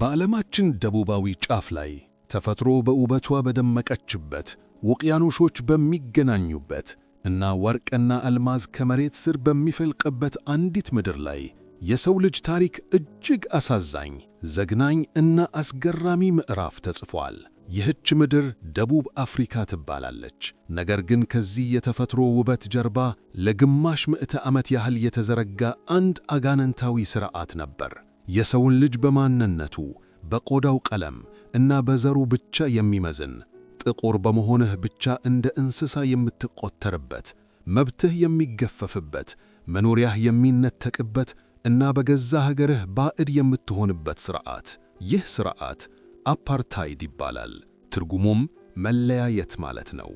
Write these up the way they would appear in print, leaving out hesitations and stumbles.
በዓለማችን ደቡባዊ ጫፍ ላይ ተፈጥሮ በውበቷ በደመቀችበት፣ ውቅያኖሶች በሚገናኙበት እና ወርቅና አልማዝ ከመሬት ስር በሚፈልቅበት አንዲት ምድር ላይ የሰው ልጅ ታሪክ እጅግ አሳዛኝ፣ ዘግናኝ እና አስገራሚ ምዕራፍ ተጽፏል። ይህች ምድር ደቡብ አፍሪካ ትባላለች። ነገር ግን ከዚህ የተፈጥሮ ውበት ጀርባ ለግማሽ ምዕተ ዓመት ያህል የተዘረጋ አንድ አጋንንታዊ ሥርዓት ነበር። የሰውን ልጅ በማንነቱ፣ በቆዳው ቀለም እና በዘሩ ብቻ የሚመዝን፣ ጥቁር በመሆንህ ብቻ እንደ እንስሳ የምትቆጠርበት፣ መብትህ የሚገፈፍበት፣ መኖሪያህ የሚነጠቅበት እና በገዛ ሀገርህ ባዕድ የምትሆንበት ሥርዓት። ይህ ሥርዓት አፓርታይድ ይባላል። ትርጉሙም መለያየት ማለት ነው።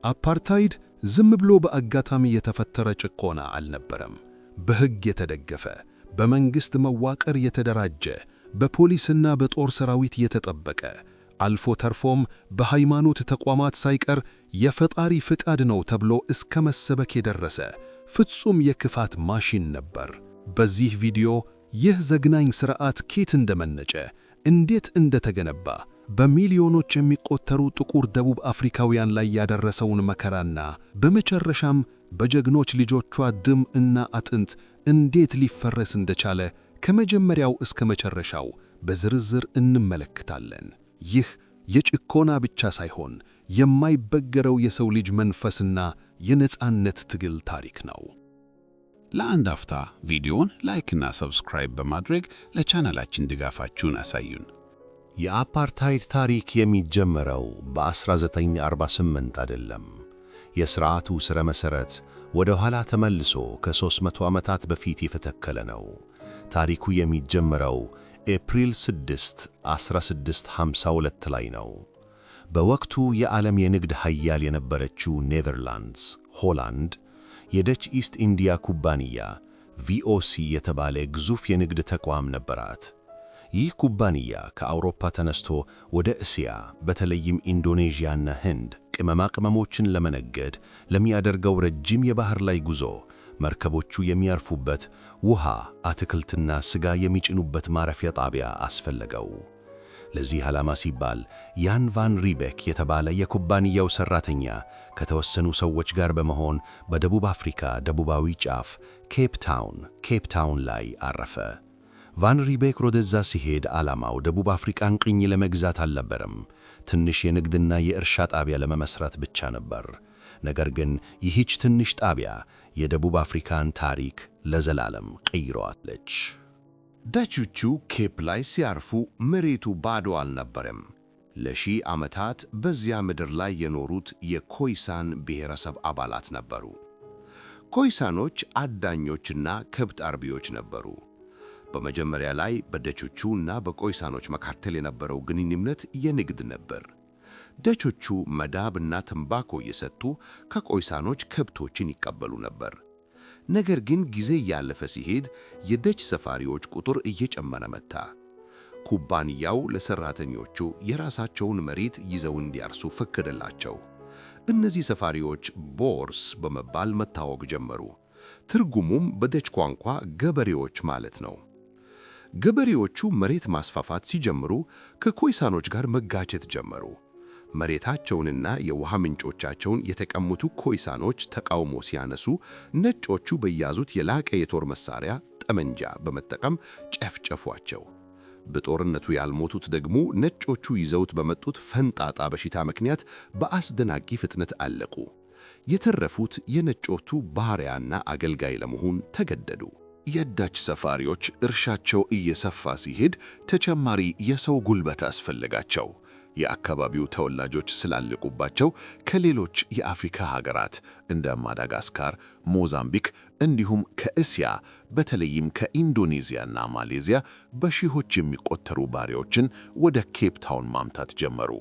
አፓርታይድ ዝም ብሎ በአጋጣሚ የተፈጠረ ጭቆና አልነበረም። በሕግ የተደገፈ፣ በመንግሥት መዋቅር የተደራጀ፣ በፖሊስና በጦር ሰራዊት የተጠበቀ፣ አልፎ ተርፎም በሃይማኖት ተቋማት ሳይቀር የፈጣሪ ፍቃድ ነው ተብሎ እስከ መሰበክ የደረሰ ፍጹም የክፋት ማሽን ነበር። በዚህ ቪዲዮ ይህ ዘግናኝ ሥርዓት ከየት እንደመነጨ፣ እንዴት እንደተገነባ፣ በሚሊዮኖች የሚቆጠሩ ጥቁር ደቡብ አፍሪካውያን ላይ ያደረሰውን መከራና በመጨረሻም በጀግኖች ልጆቿ ደም እና አጥንት እንዴት ሊፈረስ እንደቻለ ከመጀመሪያው እስከ መጨረሻው በዝርዝር እንመለከታለን። ይህ የጭቆና ብቻ ሳይሆን የማይበገረው የሰው ልጅ መንፈስና የነጻነት ትግል ታሪክ ነው። ለአንድ አፍታ ቪዲዮን ላይክና ሰብስክራይብ በማድረግ ለቻናላችን ድጋፋችሁን አሳዩን። የአፓርታይድ ታሪክ የሚጀመረው በ1948 አይደለም። የሥርዓቱ ሥረ መሠረት ወደ ኋላ ተመልሶ ከ300 ዓመታት በፊት የተተከለ ነው። ታሪኩ የሚጀመረው ኤፕሪል 6 1652 ላይ ነው። በወቅቱ የዓለም የንግድ ኃያል የነበረችው ኔዘርላንድስ ሆላንድ የደች ኢስት ኢንዲያ ኩባንያ ቪኦሲ የተባለ ግዙፍ የንግድ ተቋም ነበራት። ይህ ኩባንያ ከአውሮፓ ተነስቶ ወደ እስያ በተለይም ኢንዶኔዥያና ህንድ ቅመማ ቅመሞችን ለመነገድ ለሚያደርገው ረጅም የባህር ላይ ጉዞ መርከቦቹ የሚያርፉበት፣ ውሃ፣ አትክልትና ሥጋ የሚጭኑበት ማረፊያ ጣቢያ አስፈለገው። ለዚህ ዓላማ ሲባል ያን ቫን ሪቤክ የተባለ የኩባንያው ሠራተኛ ከተወሰኑ ሰዎች ጋር በመሆን በደቡብ አፍሪካ ደቡባዊ ጫፍ ኬፕ ታውን ላይ አረፈ። ቫን ሪቤክ ወደዛ ሲሄድ ዓላማው ደቡብ አፍሪካን ቅኝ ለመግዛት አልነበረም፣ ትንሽ የንግድና የእርሻ ጣቢያ ለመመስረት ብቻ ነበር። ነገር ግን ይህች ትንሽ ጣቢያ የደቡብ አፍሪካን ታሪክ ለዘላለም ቀይረዋለች። ደቾቹ ኬፕ ላይ ሲያርፉ መሬቱ ባዶ አልነበረም። ለሺህ ዓመታት በዚያ ምድር ላይ የኖሩት የኮይሳን ብሔረሰብ አባላት ነበሩ። ኮይሳኖች አዳኞችና ከብት አርቢዎች ነበሩ። በመጀመሪያ ላይ በደቾቹ እና በኮይሳኖች መካከል የነበረው ግንኙነት የንግድ ነበር። ደቾቹ መዳብና ተንባኮ እየሰጡ ከኮይሳኖች ከብቶችን ይቀበሉ ነበር። ነገር ግን ጊዜ እያለፈ ሲሄድ የደች ሰፋሪዎች ቁጥር እየጨመረ መጣ። ኩባንያው ለሰራተኞቹ የራሳቸውን መሬት ይዘው እንዲያርሱ ፈቀደላቸው። እነዚህ ሰፋሪዎች ቦርስ በመባል መታወቅ ጀመሩ። ትርጉሙም በደች ቋንቋ ገበሬዎች ማለት ነው። ገበሬዎቹ መሬት ማስፋፋት ሲጀምሩ ከኮይሳኖች ጋር መጋጨት ጀመሩ። መሬታቸውንና የውሃ ምንጮቻቸውን የተቀሙት ኮይሳኖች ተቃውሞ ሲያነሱ ነጮቹ በያዙት የላቀ የጦር መሳሪያ ጠመንጃ በመጠቀም ጨፍጨፏቸው። በጦርነቱ ያልሞቱት ደግሞ ነጮቹ ይዘውት በመጡት ፈንጣጣ በሽታ ምክንያት በአስደናቂ ፍጥነት አለቁ። የተረፉት የነጮቹ ባሪያና አገልጋይ ለመሆን ተገደዱ። የደች ሰፋሪዎች እርሻቸው እየሰፋ ሲሄድ ተጨማሪ የሰው ጉልበት አስፈለጋቸው። የአካባቢው ተወላጆች ስላለቁባቸው ከሌሎች የአፍሪካ ሀገራት እንደ ማዳጋስካር፣ ሞዛምቢክ እንዲሁም ከእስያ በተለይም ከኢንዶኔዚያና ማሌዚያ በሺዎች የሚቆጠሩ ባሪያዎችን ወደ ኬፕ ታውን ማምጣት ጀመሩ።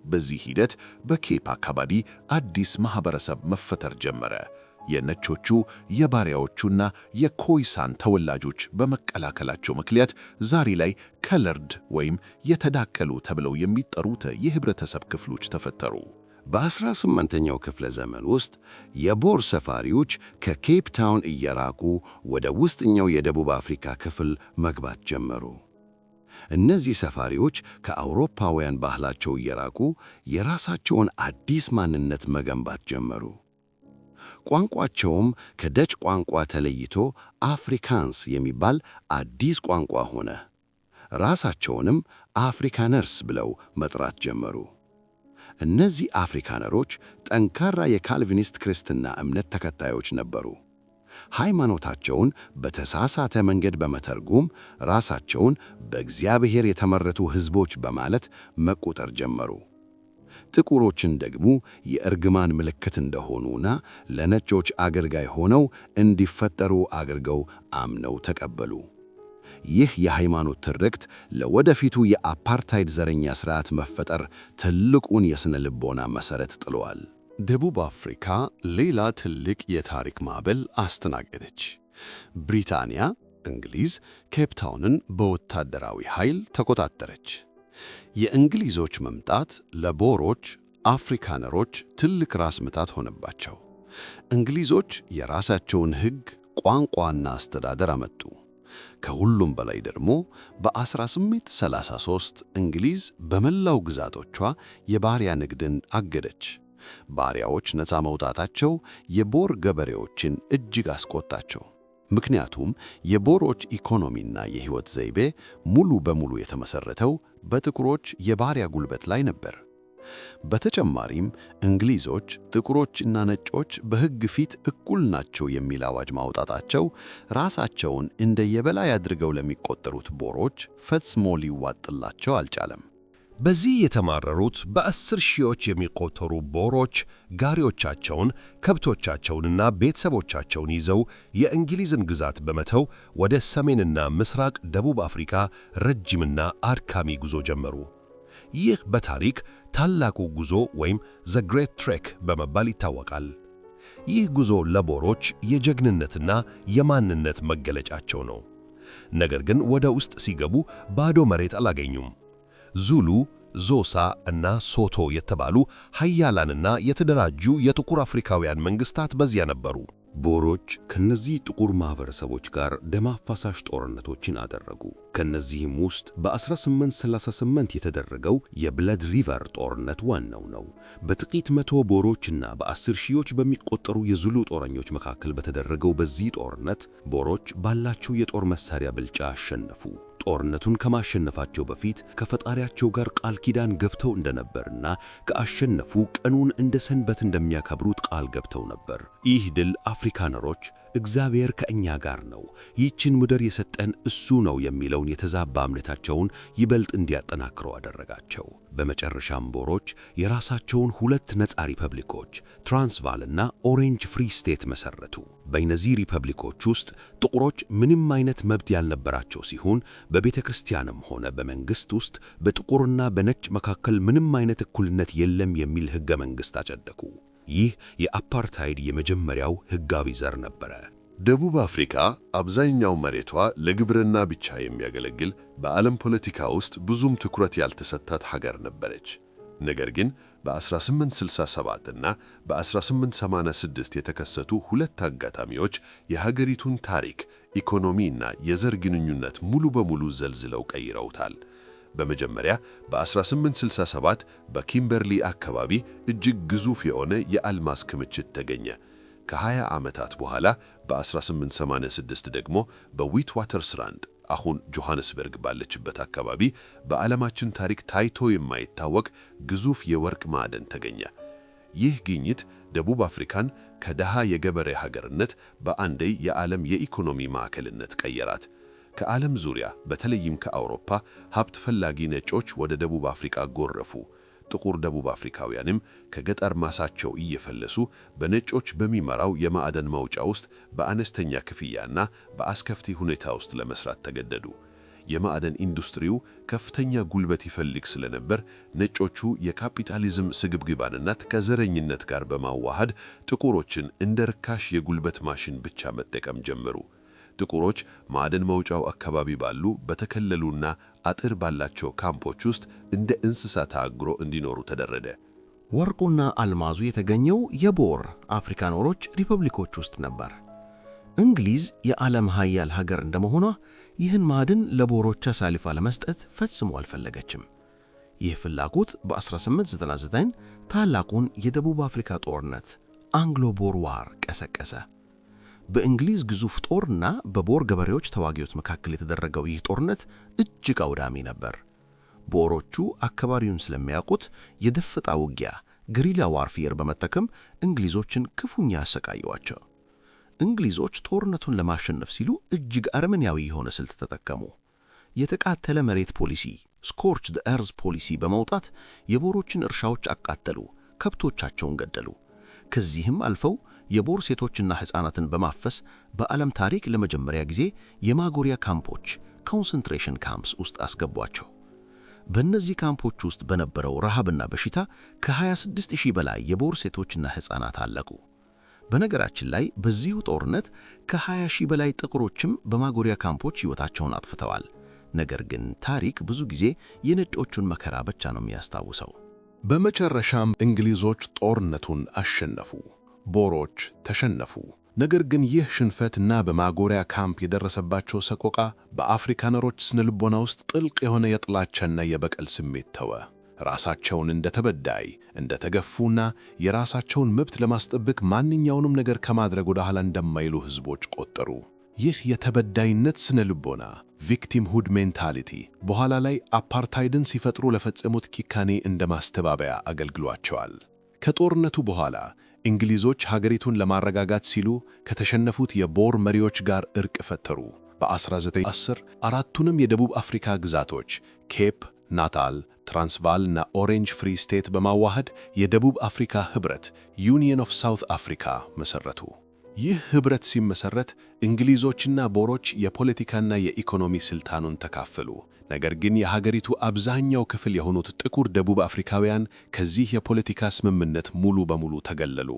በዚህ ሂደት በኬፕ አካባቢ አዲስ ማህበረሰብ መፈጠር ጀመረ። የነጮቹ የባሪያዎቹና የኮይሳን ተወላጆች በመቀላቀላቸው ምክንያት ዛሬ ላይ ከለርድ ወይም የተዳቀሉ ተብለው የሚጠሩት የህብረተሰብ ክፍሎች ተፈጠሩ። በ18ኛው ክፍለ ዘመን ውስጥ የቦር ሰፋሪዎች ከኬፕ ታውን እየራቁ ወደ ውስጠኛው የደቡብ አፍሪካ ክፍል መግባት ጀመሩ። እነዚህ ሰፋሪዎች ከአውሮፓውያን ባህላቸው እየራቁ የራሳቸውን አዲስ ማንነት መገንባት ጀመሩ። ቋንቋቸውም ከደች ቋንቋ ተለይቶ አፍሪካንስ የሚባል አዲስ ቋንቋ ሆነ። ራሳቸውንም አፍሪካነርስ ብለው መጥራት ጀመሩ። እነዚህ አፍሪካነሮች ጠንካራ የካልቪኒስት ክርስትና እምነት ተከታዮች ነበሩ። ሃይማኖታቸውን በተሳሳተ መንገድ በመተርጎም ራሳቸውን በእግዚአብሔር የተመረጡ ሕዝቦች በማለት መቆጠር ጀመሩ። ጥቁሮችን ደግሞ የእርግማን ምልክት እንደሆኑና ለነጮች አገልጋይ ሆነው እንዲፈጠሩ አድርገው አምነው ተቀበሉ። ይህ የሃይማኖት ትርክት ለወደፊቱ የአፓርታይድ ዘረኛ ሥርዓት መፈጠር ትልቁን የሥነ ልቦና መሠረት ጥሏል። ደቡብ አፍሪካ ሌላ ትልቅ የታሪክ ማዕበል አስተናገደች። ብሪታንያ እንግሊዝ ኬፕታውንን በወታደራዊ ኃይል ተቆጣጠረች። የእንግሊዞች መምጣት ለቦሮች አፍሪካነሮች ትልቅ ራስ ምታት ሆነባቸው። እንግሊዞች የራሳቸውን ሕግ፣ ቋንቋና አስተዳደር አመጡ። ከሁሉም በላይ ደግሞ በ1833 እንግሊዝ በመላው ግዛቶቿ የባሪያ ንግድን አገደች። ባሪያዎች ነፃ መውጣታቸው የቦር ገበሬዎችን እጅግ አስቆጣቸው። ምክንያቱም የቦሮች ኢኮኖሚና የሕይወት ዘይቤ ሙሉ በሙሉ የተመሠረተው በጥቁሮች የባሪያ ጉልበት ላይ ነበር። በተጨማሪም እንግሊዞች ጥቁሮችና ነጮች በሕግ ፊት እኩል ናቸው የሚል አዋጅ ማውጣታቸው ራሳቸውን እንደ የበላይ አድርገው ለሚቆጠሩት ቦሮች ፈጽሞ ሊዋጥላቸው አልቻለም። በዚህ የተማረሩት በ10 ሺዎች የሚቆጠሩ ቦሮች ጋሪዎቻቸውን፣ ከብቶቻቸውንና ቤተሰቦቻቸውን ይዘው የእንግሊዝን ግዛት በመተው ወደ ሰሜንና ምስራቅ ደቡብ አፍሪካ ረጅምና አድካሚ ጉዞ ጀመሩ። ይህ በታሪክ ታላቁ ጉዞ ወይም ዘ ግሬት ትሬክ በመባል ይታወቃል። ይህ ጉዞ ለቦሮች የጀግንነትና የማንነት መገለጫቸው ነው። ነገር ግን ወደ ውስጥ ሲገቡ ባዶ መሬት አላገኙም። ዙሉ፣ ዞሳ እና ሶቶ የተባሉ ኃያላንና የተደራጁ የጥቁር አፍሪካውያን መንግስታት በዚያ ነበሩ። ቦሮች ከነዚህ ጥቁር ማህበረሰቦች ጋር ደም አፋሳሽ ጦርነቶችን አደረጉ። ከነዚህም ውስጥ በ1838 የተደረገው የብለድ ሪቨር ጦርነት ዋናው ነው። በጥቂት መቶ ቦሮችና በ10 ሺዎች በሚቆጠሩ የዙሉ ጦረኞች መካከል በተደረገው በዚህ ጦርነት ቦሮች ባላቸው የጦር መሳሪያ ብልጫ አሸነፉ። ጦርነቱን ከማሸነፋቸው በፊት ከፈጣሪያቸው ጋር ቃል ኪዳን ገብተው እንደነበርና ከአሸነፉ ቀኑን እንደ ሰንበት እንደሚያከብሩት ቃል ገብተው ነበር። ይህ ድል አፍሪካነሮች እግዚአብሔር ከእኛ ጋር ነው፣ ይህችን ምድር የሰጠን እሱ ነው የሚለውን የተዛባ እምነታቸውን ይበልጥ እንዲያጠናክሩ አደረጋቸው። በመጨረሻም ቦሮች የራሳቸውን 2 ነፃ ሪፐብሊኮች ትራንስቫልና ኦሬንጅ ፍሪ ስቴት መሰረቱ። በእነዚህ ሪፐብሊኮች ውስጥ ጥቁሮች ምንም አይነት መብት ያልነበራቸው ሲሆን በቤተ ክርስቲያንም ሆነ በመንግስት ውስጥ በጥቁርና በነጭ መካከል ምንም አይነት እኩልነት የለም የሚል ሕገ መንግሥት አጸደቁ። ይህ የአፓርታይድ የመጀመሪያው ሕጋዊ ዘር ነበረ። ደቡብ አፍሪካ አብዛኛው መሬቷ ለግብርና ብቻ የሚያገለግል በዓለም ፖለቲካ ውስጥ ብዙም ትኩረት ያልተሰጣት ሀገር ነበረች። ነገር ግን በ1867 እና በ1886 የተከሰቱ 2 አጋጣሚዎች የሀገሪቱን ታሪክ፣ ኢኮኖሚና የዘር ግንኙነት ሙሉ በሙሉ ዘልዝለው ቀይረውታል። በመጀመሪያ በ1867 በኪምበርሊ አካባቢ እጅግ ግዙፍ የሆነ የአልማዝ ክምችት ተገኘ። ከ20 ዓመታት በኋላ በ1886 ደግሞ በዊትዋተርስራንድ አሁን ጆሐንስበርግ ባለችበት አካባቢ በዓለማችን ታሪክ ታይቶ የማይታወቅ ግዙፍ የወርቅ ማዕድን ተገኘ። ይህ ግኝት ደቡብ አፍሪካን ከደሃ የገበሬ ሀገርነት በአንዴ የዓለም የኢኮኖሚ ማዕከልነት ቀየራት። ከዓለም ዙሪያ በተለይም ከአውሮፓ ሀብት ፈላጊ ነጮች ወደ ደቡብ አፍሪካ ጎረፉ። ጥቁር ደቡብ አፍሪካውያንም ከገጠር ማሳቸው እየፈለሱ በነጮች በሚመራው የማዕደን ማውጫ ውስጥ በአነስተኛ ክፍያና በአስከፊ ሁኔታ ውስጥ ለመስራት ተገደዱ። የማዕደን ኢንዱስትሪው ከፍተኛ ጉልበት ይፈልግ ስለነበር ነጮቹ የካፒታሊዝም ስግብግባንነት ከዘረኝነት ጋር በማዋሃድ ጥቁሮችን እንደ ርካሽ የጉልበት ማሽን ብቻ መጠቀም ጀመሩ። ጥቁሮች ማዕደን ማውጫው አካባቢ ባሉ በተከለሉና አጥር ባላቸው ካምፖች ውስጥ እንደ እንስሳ ታግሮ እንዲኖሩ ተደረገ። ወርቁና አልማዙ የተገኘው የቦር አፍሪካኖሮች ሪፐብሊኮች ውስጥ ነበር። እንግሊዝ የዓለም ኃያል ሀገር እንደመሆኗ ይህን ማዕድን ለቦሮች አሳልፋ ለመስጠት ፈጽሞ አልፈለገችም። ይህ ፍላጎት በ1899 ታላቁን የደቡብ አፍሪካ ጦርነት አንግሎ ቦር ዋር ቀሰቀሰ። በእንግሊዝ ግዙፍ ጦርና በቦር ገበሬዎች ተዋጊዎች መካከል የተደረገው ይህ ጦርነት እጅግ አውዳሚ ነበር። ቦሮቹ አካባቢውን ስለሚያውቁት የደፈጣ ውጊያ ግሪላ ዋርፌር በመጠቀም እንግሊዞችን ክፉኛ አሰቃዩዋቸው። እንግሊዞች ጦርነቱን ለማሸነፍ ሲሉ እጅግ አረመኔያዊ የሆነ ስልት ተጠቀሙ። የተቃጠለ መሬት ፖሊሲ ስኮርች ዘ ኤርዝ ፖሊሲ በመውጣት የቦሮችን እርሻዎች አቃጠሉ፣ ከብቶቻቸውን ገደሉ። ከዚህም አልፈው የቦር ሴቶችና ሕፃናትን በማፈስ በዓለም ታሪክ ለመጀመሪያ ጊዜ የማጎሪያ ካምፖች ኮንሰንትሬሽን ካምፕስ ውስጥ አስገቧቸው። በእነዚህ ካምፖች ውስጥ በነበረው ረሃብና በሽታ ከ26000 በላይ የቦር ሴቶችና ሕፃናት አለቁ። በነገራችን ላይ በዚሁ ጦርነት ከ20000 በላይ ጥቁሮችም በማጎሪያ ካምፖች ሕይወታቸውን አጥፍተዋል። ነገር ግን ታሪክ ብዙ ጊዜ የነጮቹን መከራ ብቻ ነው የሚያስታውሰው። በመጨረሻም እንግሊዞች ጦርነቱን አሸነፉ፣ ቦሮች ተሸነፉ። ነገር ግን ይህ ሽንፈትና በማጎሪያ ካምፕ የደረሰባቸው ሰቆቃ በአፍሪካነሮች ስነልቦና ውስጥ ጥልቅ የሆነ የጥላቻና የበቀል ስሜት ተወ። ራሳቸውን እንደ ተበዳይ፣ እንደ ተገፉና የራሳቸውን መብት ለማስጠበቅ ማንኛውንም ነገር ከማድረግ ወደ ኋላ እንደማይሉ ሕዝቦች ቆጠሩ። ይህ የተበዳይነት ስነልቦና ቪክቲምሁድ ሜንታሊቲ በኋላ ላይ አፓርታይድን ሲፈጥሩ ለፈጸሙት ኪካኔ እንደ ማስተባበያ አገልግሏቸዋል። ከጦርነቱ በኋላ እንግሊዞች ሀገሪቱን ለማረጋጋት ሲሉ ከተሸነፉት የቦር መሪዎች ጋር እርቅ ፈጠሩ። በ1910 አራቱንም የደቡብ አፍሪካ ግዛቶች ኬፕ፣ ናታል፣ ትራንስቫል እና ኦሬንጅ ፍሪ ስቴት በማዋሃድ የደቡብ አፍሪካ ኅብረት ዩኒየን ኦፍ ሳውት አፍሪካ መሠረቱ። ይህ ኅብረት ሲመሠረት እንግሊዞችና ቦሮች የፖለቲካና የኢኮኖሚ ስልጣኑን ተካፈሉ። ነገር ግን የሀገሪቱ አብዛኛው ክፍል የሆኑት ጥቁር ደቡብ አፍሪካውያን ከዚህ የፖለቲካ ስምምነት ሙሉ በሙሉ ተገለሉ።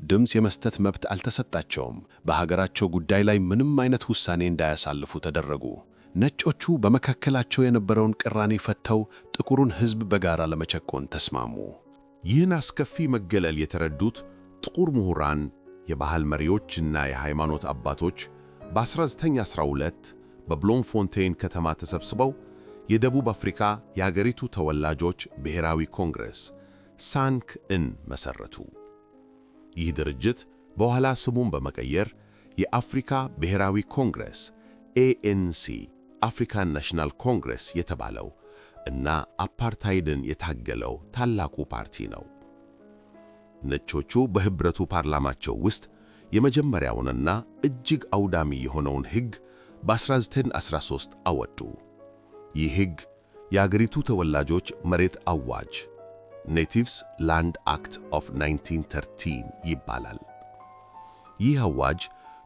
ድምፅ የመስጠት መብት አልተሰጣቸውም። በሀገራቸው ጉዳይ ላይ ምንም አይነት ውሳኔ እንዳያሳልፉ ተደረጉ። ነጮቹ በመካከላቸው የነበረውን ቅራኔ ፈተው ጥቁሩን ሕዝብ በጋራ ለመጨቆን ተስማሙ። ይህን አስከፊ መገለል የተረዱት ጥቁር ምሁራን፣ የባህል መሪዎችና የሃይማኖት አባቶች በ1912 በብሎምፎንቴን ከተማ ተሰብስበው የደቡብ አፍሪካ የአገሪቱ ተወላጆች ብሔራዊ ኮንግረስ ሳንክ-እን መሠረቱ። ይህ ድርጅት በኋላ ስሙን በመቀየር የአፍሪካ ብሔራዊ ኮንግረስ ANC አፍሪካን ናሽናል ኮንግረስ የተባለው እና አፓርታይድን የታገለው ታላቁ ፓርቲ ነው። ነጮቹ በኅብረቱ ፓርላማቸው ውስጥ የመጀመሪያውንና እጅግ አውዳሚ የሆነውን ሕግ በ1913 አወጡ። ይህ ሕግ የአገሪቱ ተወላጆች መሬት አዋጅ ኔቲቭስ ላንድ አክት ኦፍ 1913 ይባላል። ይህ አዋጅ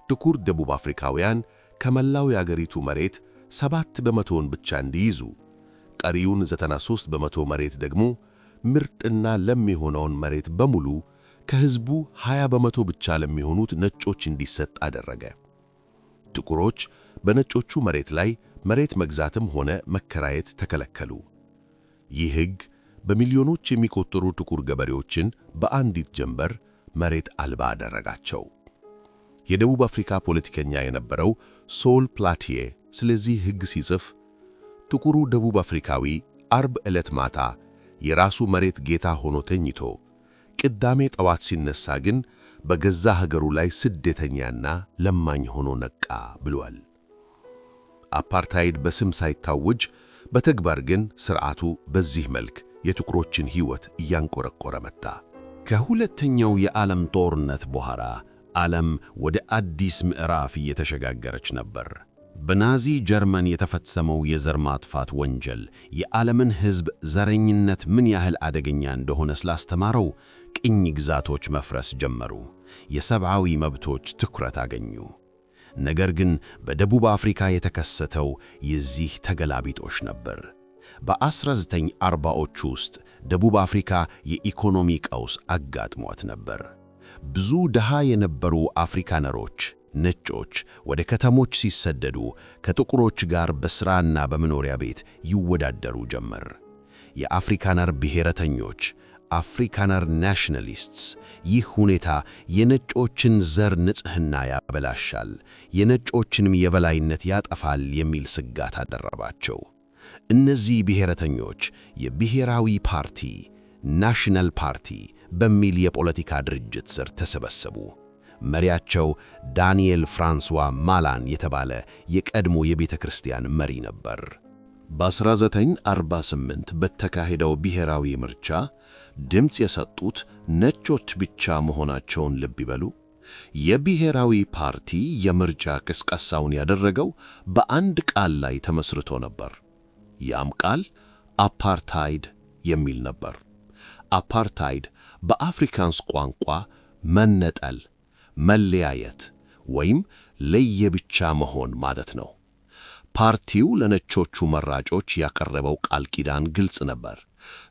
ጥቁር ደቡብ አፍሪካውያን ከመላው የአገሪቱ መሬት 7 በመቶውን ብቻ እንዲይዙ፣ ቀሪውን 93 በመቶ መሬት ደግሞ ምርጥና ለም የሆነውን መሬት በሙሉ ከሕዝቡ 20 በመቶ ብቻ ለሚሆኑት ነጮች እንዲሰጥ አደረገ። ጥቁሮች በነጮቹ መሬት ላይ መሬት መግዛትም ሆነ መከራየት ተከለከሉ። ይህ ሕግ በሚሊዮኖች የሚቆጠሩ ጥቁር ገበሬዎችን በአንዲት ጀንበር መሬት አልባ አደረጋቸው። የደቡብ አፍሪካ ፖለቲከኛ የነበረው ሶል ፕላቲዬ ስለዚህ ሕግ ሲጽፍ ጥቁሩ ደቡብ አፍሪካዊ አርብ ዕለት ማታ የራሱ መሬት ጌታ ሆኖ ተኝቶ ቅዳሜ ጠዋት ሲነሳ ግን በገዛ ሀገሩ ላይ ስደተኛና ለማኝ ሆኖ ነቃ ብሏል። አፓርታይድ በስም ሳይታወጅ በተግባር ግን ሥርዓቱ በዚህ መልክ የጥቁሮችን ሕይወት እያንቆረቆረ መጣ። ከሁለተኛው የዓለም ጦርነት በኋላ ዓለም ወደ አዲስ ምዕራፍ እየተሸጋገረች ነበር። በናዚ ጀርመን የተፈጸመው የዘር ማጥፋት ወንጀል የዓለምን ሕዝብ ዘረኝነት ምን ያህል አደገኛ እንደሆነ ስላስተማረው ቅኝ ግዛቶች መፍረስ ጀመሩ። የሰብአዊ መብቶች ትኩረት አገኙ። ነገር ግን በደቡብ አፍሪካ የተከሰተው የዚህ ተገላቢጦሽ ነበር። በ1940ዎቹ ውስጥ ደቡብ አፍሪካ የኢኮኖሚ ቀውስ አጋጥሟት ነበር። ብዙ ድሃ የነበሩ አፍሪካነሮች ነጮች ወደ ከተሞች ሲሰደዱ ከጥቁሮች ጋር በሥራና በመኖሪያ ቤት ይወዳደሩ ጀመር። የአፍሪካነር ብሔረተኞች አፍሪካነር ናሽናሊስትስ ይህ ሁኔታ የነጮችን ዘር ንጽሕና ያበላሻል፣ የነጮችንም የበላይነት ያጠፋል የሚል ስጋት አደረባቸው። እነዚህ ብሔረተኞች የብሔራዊ ፓርቲ ናሽናል ፓርቲ በሚል የፖለቲካ ድርጅት ስር ተሰበሰቡ። መሪያቸው ዳንኤል ፍራንሷ ማላን የተባለ የቀድሞ የቤተ ክርስቲያን መሪ ነበር። በ1948 በተካሄደው ብሔራዊ ምርጫ ድምፅ የሰጡት ነጮች ብቻ መሆናቸውን ልብ ይበሉ። የብሔራዊ ፓርቲ የምርጫ ቅስቀሳውን ያደረገው በአንድ ቃል ላይ ተመስርቶ ነበር። ያም ቃል አፓርታይድ የሚል ነበር። አፓርታይድ በአፍሪካንስ ቋንቋ መነጠል፣ መለያየት ወይም ለየብቻ መሆን ማለት ነው። ፓርቲው ለነጮቹ መራጮች ያቀረበው ቃል ኪዳን ግልጽ ነበር።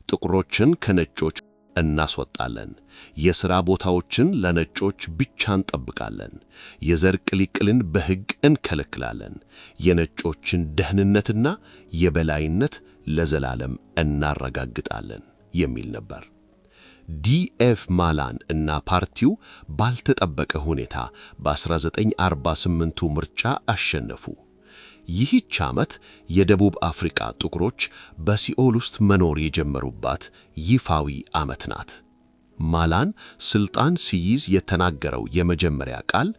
ጥቁሮችን ከነጮች እናስወጣለን፣ የሥራ ቦታዎችን ለነጮች ብቻ እንጠብቃለን፣ የዘር ቅልቅልን በሕግ እንከለክላለን፣ የነጮችን ደህንነትና የበላይነት ለዘላለም እናረጋግጣለን የሚል ነበር። ዲኤፍ ማላን እና ፓርቲው ባልተጠበቀ ሁኔታ በ1948ቱ ምርጫ አሸነፉ። ይህች ዓመት የደቡብ አፍሪካ ጥቁሮች በሲኦል ውስጥ መኖር የጀመሩባት ይፋዊ ዓመት ናት። ማላን ስልጣን ሲይዝ የተናገረው የመጀመሪያ ቃል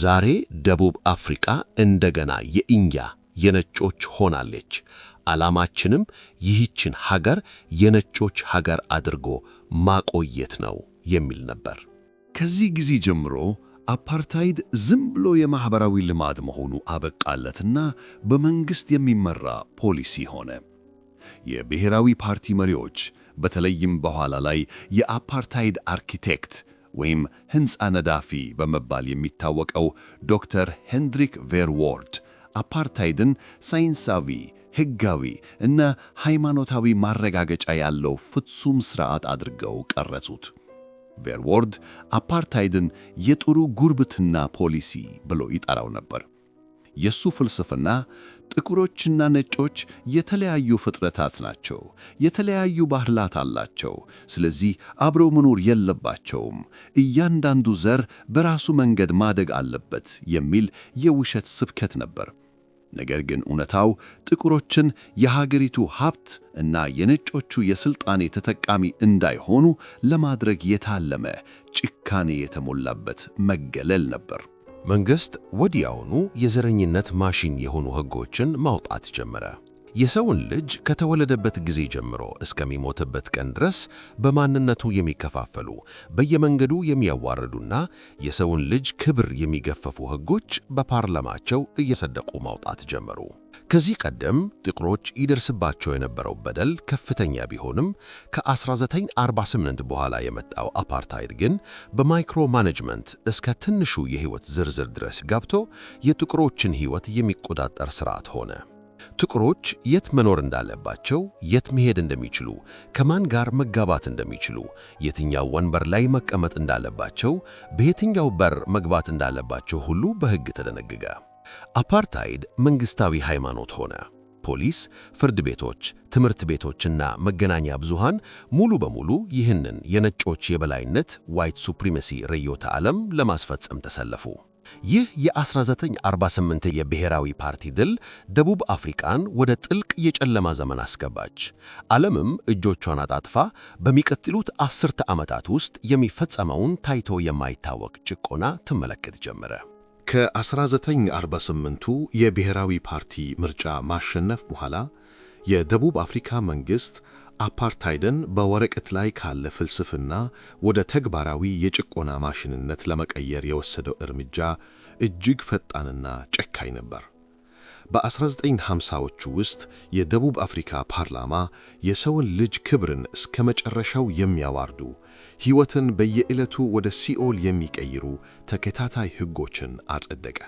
ዛሬ ደቡብ አፍሪካ እንደገና የእኛ የነጮች ሆናለች፣ ዓላማችንም ይህችን ሀገር የነጮች ሀገር አድርጎ ማቆየት ነው የሚል ነበር። ከዚህ ጊዜ ጀምሮ አፓርታይድ ዝም ብሎ የማኅበራዊ ልማድ መሆኑ አበቃለትና በመንግሥት የሚመራ ፖሊሲ ሆነ። የብሔራዊ ፓርቲ መሪዎች በተለይም በኋላ ላይ የአፓርታይድ አርኪቴክት ወይም ሕንፃ ነዳፊ በመባል የሚታወቀው ዶክተር ሄንድሪክ ቬርዎርድ አፓርታይድን ሳይንሳዊ፣ ሕጋዊ እና ሃይማኖታዊ ማረጋገጫ ያለው ፍጹም ሥርዓት አድርገው ቀረጹት። ቬርዎርድ አፓርታይድን የጥሩ ጉርብትና ፖሊሲ ብሎ ይጠራው ነበር። የሱ ፍልስፍና ጥቁሮችና ነጮች የተለያዩ ፍጥረታት ናቸው፣ የተለያዩ ባህላት አላቸው፣ ስለዚህ አብረው መኖር የለባቸውም፣ እያንዳንዱ ዘር በራሱ መንገድ ማደግ አለበት የሚል የውሸት ስብከት ነበር። ነገር ግን እውነታው ጥቁሮችን የሀገሪቱ ሀብት እና የነጮቹ የሥልጣኔ ተጠቃሚ እንዳይሆኑ ለማድረግ የታለመ ጭካኔ የተሞላበት መገለል ነበር። መንግሥት ወዲያውኑ የዘረኝነት ማሽን የሆኑ ሕጎችን ማውጣት ጀመረ። የሰውን ልጅ ከተወለደበት ጊዜ ጀምሮ እስከሚሞትበት ቀን ድረስ በማንነቱ የሚከፋፈሉ፣ በየመንገዱ የሚያዋርዱና የሰውን ልጅ ክብር የሚገፈፉ ሕጎች በፓርላማቸው እየጸደቁ ማውጣት ጀመሩ። ከዚህ ቀደም ጥቁሮች ይደርስባቸው የነበረው በደል ከፍተኛ ቢሆንም ከ1948 በኋላ የመጣው አፓርታይድ ግን በማይክሮ ማኔጅመንት እስከ ትንሹ የሕይወት ዝርዝር ድረስ ገብቶ የጥቁሮችን ሕይወት የሚቆጣጠር ሥርዓት ሆነ። ጥቁሮች የት መኖር እንዳለባቸው፣ የት መሄድ እንደሚችሉ፣ ከማን ጋር መጋባት እንደሚችሉ፣ የትኛው ወንበር ላይ መቀመጥ እንዳለባቸው፣ በየትኛው በር መግባት እንዳለባቸው ሁሉ በሕግ ተደነገገ። አፓርታይድ መንግሥታዊ ሃይማኖት ሆነ። ፖሊስ፣ ፍርድ ቤቶች፣ ትምህርት ቤቶችና መገናኛ ብዙሃን ሙሉ በሙሉ ይህንን የነጮች የበላይነት ዋይት ሱፕሪማሲ ርዕዮተ ዓለም ለማስፈጸም ተሰለፉ። ይህ የ1948 የብሔራዊ ፓርቲ ድል ደቡብ አፍሪካን ወደ ጥልቅ የጨለማ ዘመን አስገባች። ዓለምም እጆቿን አጣጥፋ በሚቀጥሉት 10 ዓመታት ውስጥ የሚፈጸመውን ታይቶ የማይታወቅ ጭቆና ትመለከት ጀመረ። ከ1948ቱ የብሔራዊ ፓርቲ ምርጫ ማሸነፍ በኋላ የደቡብ አፍሪካ መንግሥት አፓርታይድን በወረቀት ላይ ካለ ፍልስፍና ወደ ተግባራዊ የጭቆና ማሽንነት ለመቀየር የወሰደው እርምጃ እጅግ ፈጣንና ጨካኝ ነበር። በ1950ዎቹ ውስጥ የደቡብ አፍሪካ ፓርላማ የሰውን ልጅ ክብርን እስከ መጨረሻው የሚያዋርዱ፣ ሕይወትን በየዕለቱ ወደ ሲኦል የሚቀይሩ ተከታታይ ሕጎችን አጸደቀ።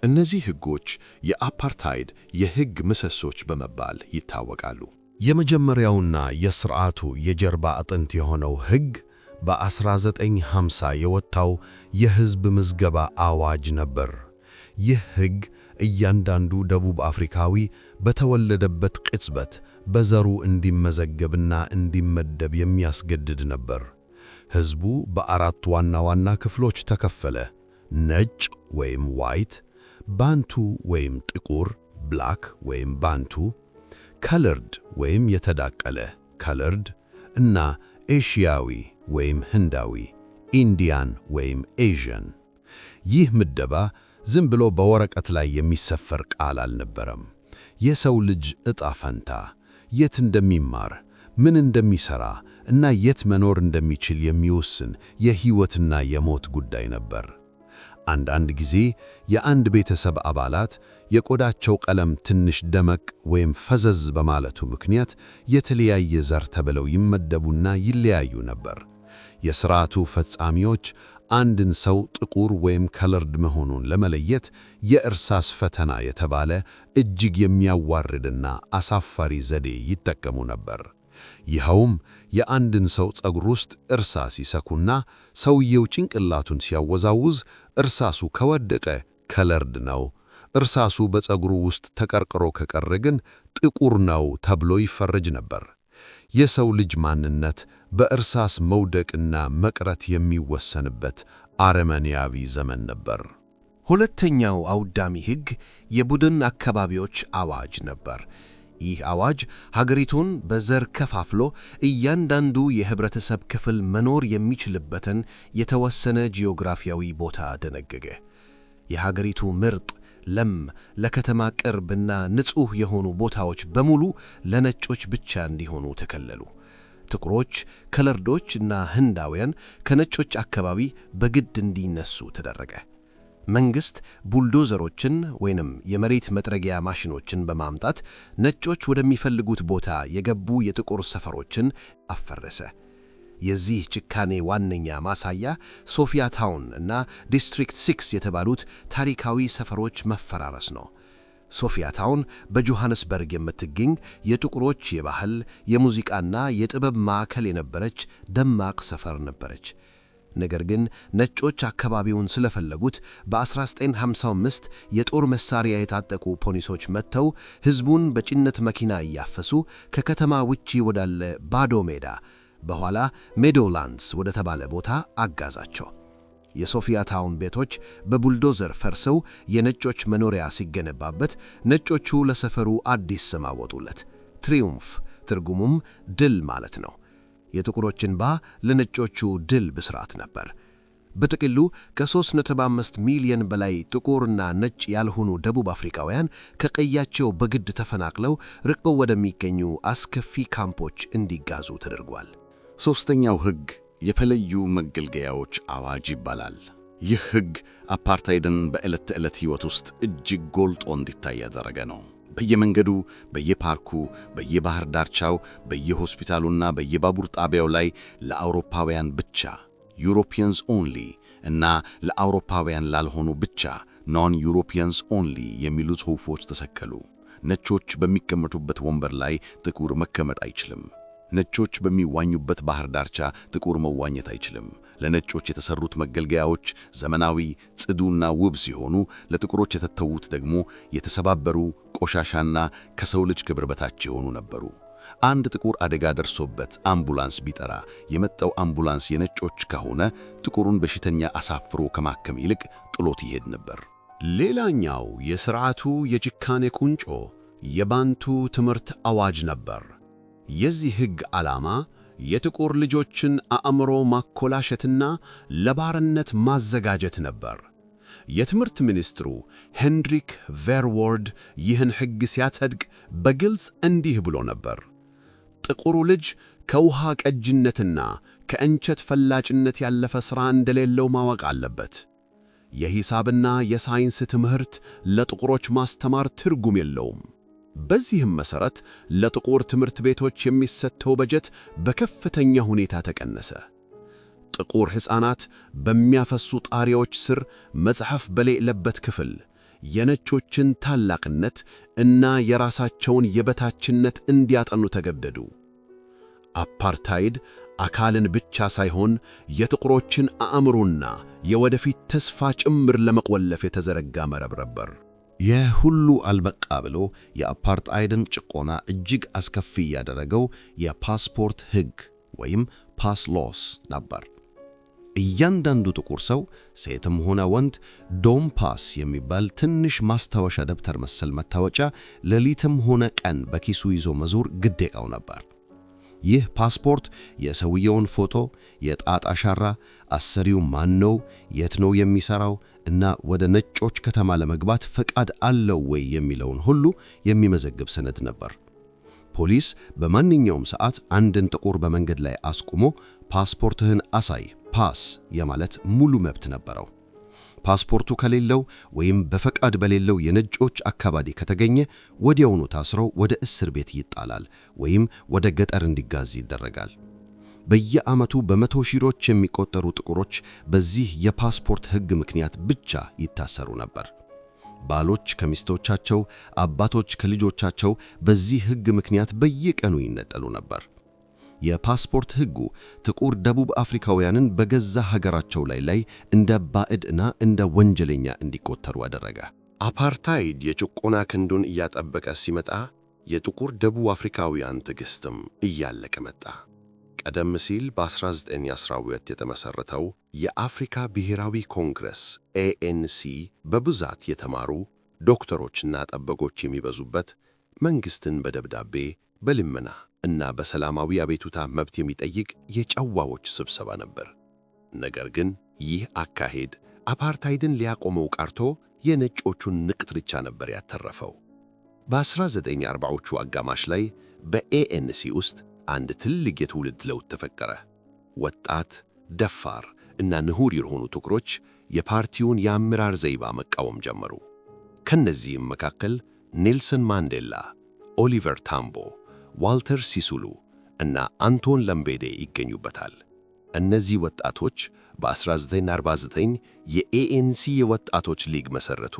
እነዚህ ሕጎች የአፓርታይድ የሕግ ምሰሶች በመባል ይታወቃሉ። የመጀመሪያውና የሥርዓቱ የጀርባ አጥንት የሆነው ሕግ በ1950 የወጣው የሕዝብ ምዝገባ አዋጅ ነበር። ይህ ሕግ እያንዳንዱ ደቡብ አፍሪካዊ በተወለደበት ቅጽበት በዘሩ እንዲመዘገብና እንዲመደብ የሚያስገድድ ነበር። ሕዝቡ በአራት ዋና ዋና ክፍሎች ተከፈለ። ነጭ ወይም ዋይት፣ ባንቱ ወይም ጥቁር ብላክ ወይም ባንቱ፣ ከለርድ ወይም የተዳቀለ ከለርድ እና ኤሽያዊ ወይም ህንዳዊ ኢንዲያን ወይም ኤዥያን። ይህ ምደባ ዝም ብሎ በወረቀት ላይ የሚሰፈር ቃል አልነበረም። የሰው ልጅ ዕጣ ፈንታ፣ የት እንደሚማር፣ ምን እንደሚሠራ እና የት መኖር እንደሚችል የሚወስን የሕይወትና የሞት ጉዳይ ነበር። አንዳንድ ጊዜ የአንድ ቤተሰብ አባላት የቆዳቸው ቀለም ትንሽ ደመቅ ወይም ፈዘዝ በማለቱ ምክንያት የተለያየ ዘር ተብለው ይመደቡና ይለያዩ ነበር። የሥርዓቱ ፈጻሚዎች አንድን ሰው ጥቁር ወይም ከለርድ መሆኑን ለመለየት የእርሳስ ፈተና የተባለ እጅግ የሚያዋርድና አሳፋሪ ዘዴ ይጠቀሙ ነበር። ይኸውም የአንድን ሰው ፀጉር ውስጥ እርሳስ ይሰኩና ሰውየው ጭንቅላቱን ሲያወዛውዝ እርሳሱ ከወደቀ ከለርድ ነው፣ እርሳሱ በፀጉሩ ውስጥ ተቀርቅሮ ከቀረ ግን ጥቁር ነው ተብሎ ይፈረጅ ነበር። የሰው ልጅ ማንነት በእርሳስ መውደቅና መቅረት የሚወሰንበት አረመኔያዊ ዘመን ነበር። ሁለተኛው አውዳሚ ሕግ የቡድን አካባቢዎች አዋጅ ነበር። ይህ አዋጅ ሀገሪቱን በዘር ከፋፍሎ እያንዳንዱ የህብረተሰብ ክፍል መኖር የሚችልበትን የተወሰነ ጂኦግራፊያዊ ቦታ ደነገገ። የሀገሪቱ ምርጥ ለም፣ ለከተማ ቅርብና ንጹሕ የሆኑ ቦታዎች በሙሉ ለነጮች ብቻ እንዲሆኑ ተከለሉ። ጥቁሮች፣ ከለርዶች እና ህንዳውያን ከነጮች አካባቢ በግድ እንዲነሱ ተደረገ። መንግሥት ቡልዶዘሮችን ወይንም የመሬት መጥረጊያ ማሽኖችን በማምጣት ነጮች ወደሚፈልጉት ቦታ የገቡ የጥቁር ሰፈሮችን አፈረሰ። የዚህ ጭካኔ ዋነኛ ማሳያ ሶፊያ ታውን እና ዲስትሪክት 6 የተባሉት ታሪካዊ ሰፈሮች መፈራረስ ነው። ሶፊያ ታውን በጆሐንስበርግ የምትገኝ የጥቁሮች የባህል የሙዚቃና የጥበብ ማዕከል የነበረች ደማቅ ሰፈር ነበረች። ነገር ግን ነጮች አካባቢውን ስለፈለጉት በ1955 የጦር መሳሪያ የታጠቁ ፖሊሶች መጥተው ሕዝቡን በጭነት መኪና እያፈሱ ከከተማ ውጪ ወዳለ ባዶ ሜዳ በኋላ ሜዶላንድስ ወደ ተባለ ቦታ አጋዛቸው። የሶፊያ ታውን ቤቶች በቡልዶዘር ፈርሰው የነጮች መኖሪያ ሲገነባበት ነጮቹ ለሰፈሩ አዲስ ስም አወጡለት፣ ትሪዩምፍ፣ ትርጉሙም ድል ማለት ነው። የጥቁሮች እንባ ለነጮቹ ድል ብስራት ነበር። በጥቅሉ ከ3.5 ሚሊዮን በላይ ጥቁርና ነጭ ያልሆኑ ደቡብ አፍሪካውያን ከቀያቸው በግድ ተፈናቅለው ርቀው ወደሚገኙ አስከፊ ካምፖች እንዲጋዙ ተደርጓል። ሦስተኛው ሕግ የተለዩ መገልገያዎች አዋጅ ይባላል። ይህ ሕግ አፓርታይድን በዕለት ተዕለት ሕይወት ውስጥ እጅግ ጎልቶ እንዲታይ ያደረገ ነው። በየመንገዱ፣ በየፓርኩ፣ በየባህር ዳርቻው፣ በየሆስፒታሉና በየባቡር ጣቢያው ላይ ለአውሮፓውያን ብቻ ዩሮፒያንስ ኦንሊ እና ለአውሮፓውያን ላልሆኑ ብቻ ኖን ዩሮፒያንስ ኦንሊ የሚሉ ጽሑፎች ተሰቀሉ። ነጮች በሚቀመጡበት ወንበር ላይ ጥቁር መቀመጥ አይችልም። ነጮች በሚዋኙበት ባህር ዳርቻ ጥቁር መዋኘት አይችልም። ለነጮች የተሰሩት መገልገያዎች ዘመናዊ፣ ጽዱና ውብ ሲሆኑ ለጥቁሮች የተተዉት ደግሞ የተሰባበሩ፣ ቆሻሻና ከሰው ልጅ ክብር በታች የሆኑ ነበሩ። አንድ ጥቁር አደጋ ደርሶበት አምቡላንስ ቢጠራ የመጣው አምቡላንስ የነጮች ከሆነ ጥቁሩን በሽተኛ አሳፍሮ ከማከም ይልቅ ጥሎት ይሄድ ነበር። ሌላኛው የሥርዓቱ የጭካኔ ቁንጮ የባንቱ ትምህርት አዋጅ ነበር። የዚህ ሕግ ዓላማ የጥቁር ልጆችን አእምሮ ማኮላሸትና ለባርነት ማዘጋጀት ነበር። የትምህርት ሚኒስትሩ ሄንድሪክ ቬርዎርድ ይህን ሕግ ሲያጸድቅ በግልጽ እንዲህ ብሎ ነበር። ጥቁሩ ልጅ ከውሃ ቀጅነትና ከእንጨት ፈላጭነት ያለፈ ሥራ እንደሌለው ማወቅ አለበት። የሂሳብና የሳይንስ ትምህርት ለጥቁሮች ማስተማር ትርጉም የለውም። በዚህም መሠረት ለጥቁር ትምህርት ቤቶች የሚሰጠው በጀት በከፍተኛ ሁኔታ ተቀነሰ። ጥቁር ሕፃናት በሚያፈሱ ጣሪያዎች ስር መጽሐፍ በሌለበት ክፍል የነጮችን ታላቅነት እና የራሳቸውን የበታችነት እንዲያጠኑ ተገደዱ። አፓርታይድ አካልን ብቻ ሳይሆን የጥቁሮችን አእምሮና የወደፊት ተስፋ ጭምር ለመቆለፍ የተዘረጋ መረብ ነበር። ይህ ሁሉ አልበቃ ብሎ የአፓርታይድን ጭቆና እጅግ አስከፊ ያደረገው የፓስፖርት ሕግ ወይም ፓስ ሎስ ነበር። እያንዳንዱ ጥቁር ሰው ሴትም ሆነ ወንድ ዶም ፓስ የሚባል ትንሽ ማስታወሻ ደብተር መሰል መታወቂያ ሌሊትም ሆነ ቀን በኪሱ ይዞ መዞር ግዴታው ነበር። ይህ ፓስፖርት የሰውየውን ፎቶ፣ የጣት አሻራ፣ አሰሪው ማን ነው፣ የት ነው የሚሰራው እና ወደ ነጮች ከተማ ለመግባት ፈቃድ አለው ወይ የሚለውን ሁሉ የሚመዘግብ ሰነድ ነበር። ፖሊስ በማንኛውም ሰዓት አንድን ጥቁር በመንገድ ላይ አስቁሞ ፓስፖርትህን አሳይ ፓስ የማለት ሙሉ መብት ነበረው። ፓስፖርቱ ከሌለው ወይም በፈቃድ በሌለው የነጮች አካባቢ ከተገኘ ወዲያውኑ ታስሮ ወደ እስር ቤት ይጣላል ወይም ወደ ገጠር እንዲጋዝ ይደረጋል። በየዓመቱ በመቶ ሺዎች የሚቆጠሩ ጥቁሮች በዚህ የፓስፖርት ሕግ ምክንያት ብቻ ይታሰሩ ነበር። ባሎች ከሚስቶቻቸው፣ አባቶች ከልጆቻቸው በዚህ ሕግ ምክንያት በየቀኑ ይነጠሉ ነበር። የፓስፖርት ሕጉ ጥቁር ደቡብ አፍሪካውያንን በገዛ ሀገራቸው ላይ እንደ ባዕድና እንደ ወንጀለኛ እንዲቆጠሩ አደረገ። አፓርታይድ የጭቆና ክንዱን እያጠበቀ ሲመጣ የጥቁር ደቡብ አፍሪካውያን ትዕግስትም እያለቀ መጣ። ቀደም ሲል በ1912 የተመሠረተው የአፍሪካ ብሔራዊ ኮንግረስ ANC በብዛት የተማሩ ዶክተሮችና ጠበቆች የሚበዙበት፣ መንግሥትን በደብዳቤ በልመና እና በሰላማዊ አቤቱታ መብት የሚጠይቅ የጨዋዎች ስብሰባ ነበር። ነገር ግን ይህ አካሄድ አፓርታይድን ሊያቆመው ቀርቶ የነጮቹን ንቅት ብቻ ነበር ያተረፈው። በ1940ዎቹ አጋማሽ ላይ በኤኤንሲ ውስጥ አንድ ትልቅ የትውልድ ለውጥ ተፈጠረ። ወጣት፣ ደፋር እና ንሁር የሆኑ ጥቁሮች የፓርቲውን የአመራር ዘይቤ መቃወም ጀመሩ። ከነዚህም መካከል ኔልሰን ማንዴላ፣ ኦሊቨር ታምቦ፣ ዋልተር ሲሱሉ እና አንቶን ለምቤዴ ይገኙበታል። እነዚህ ወጣቶች በ1949 የኤኤንሲ የወጣቶች ሊግ መሠረቱ።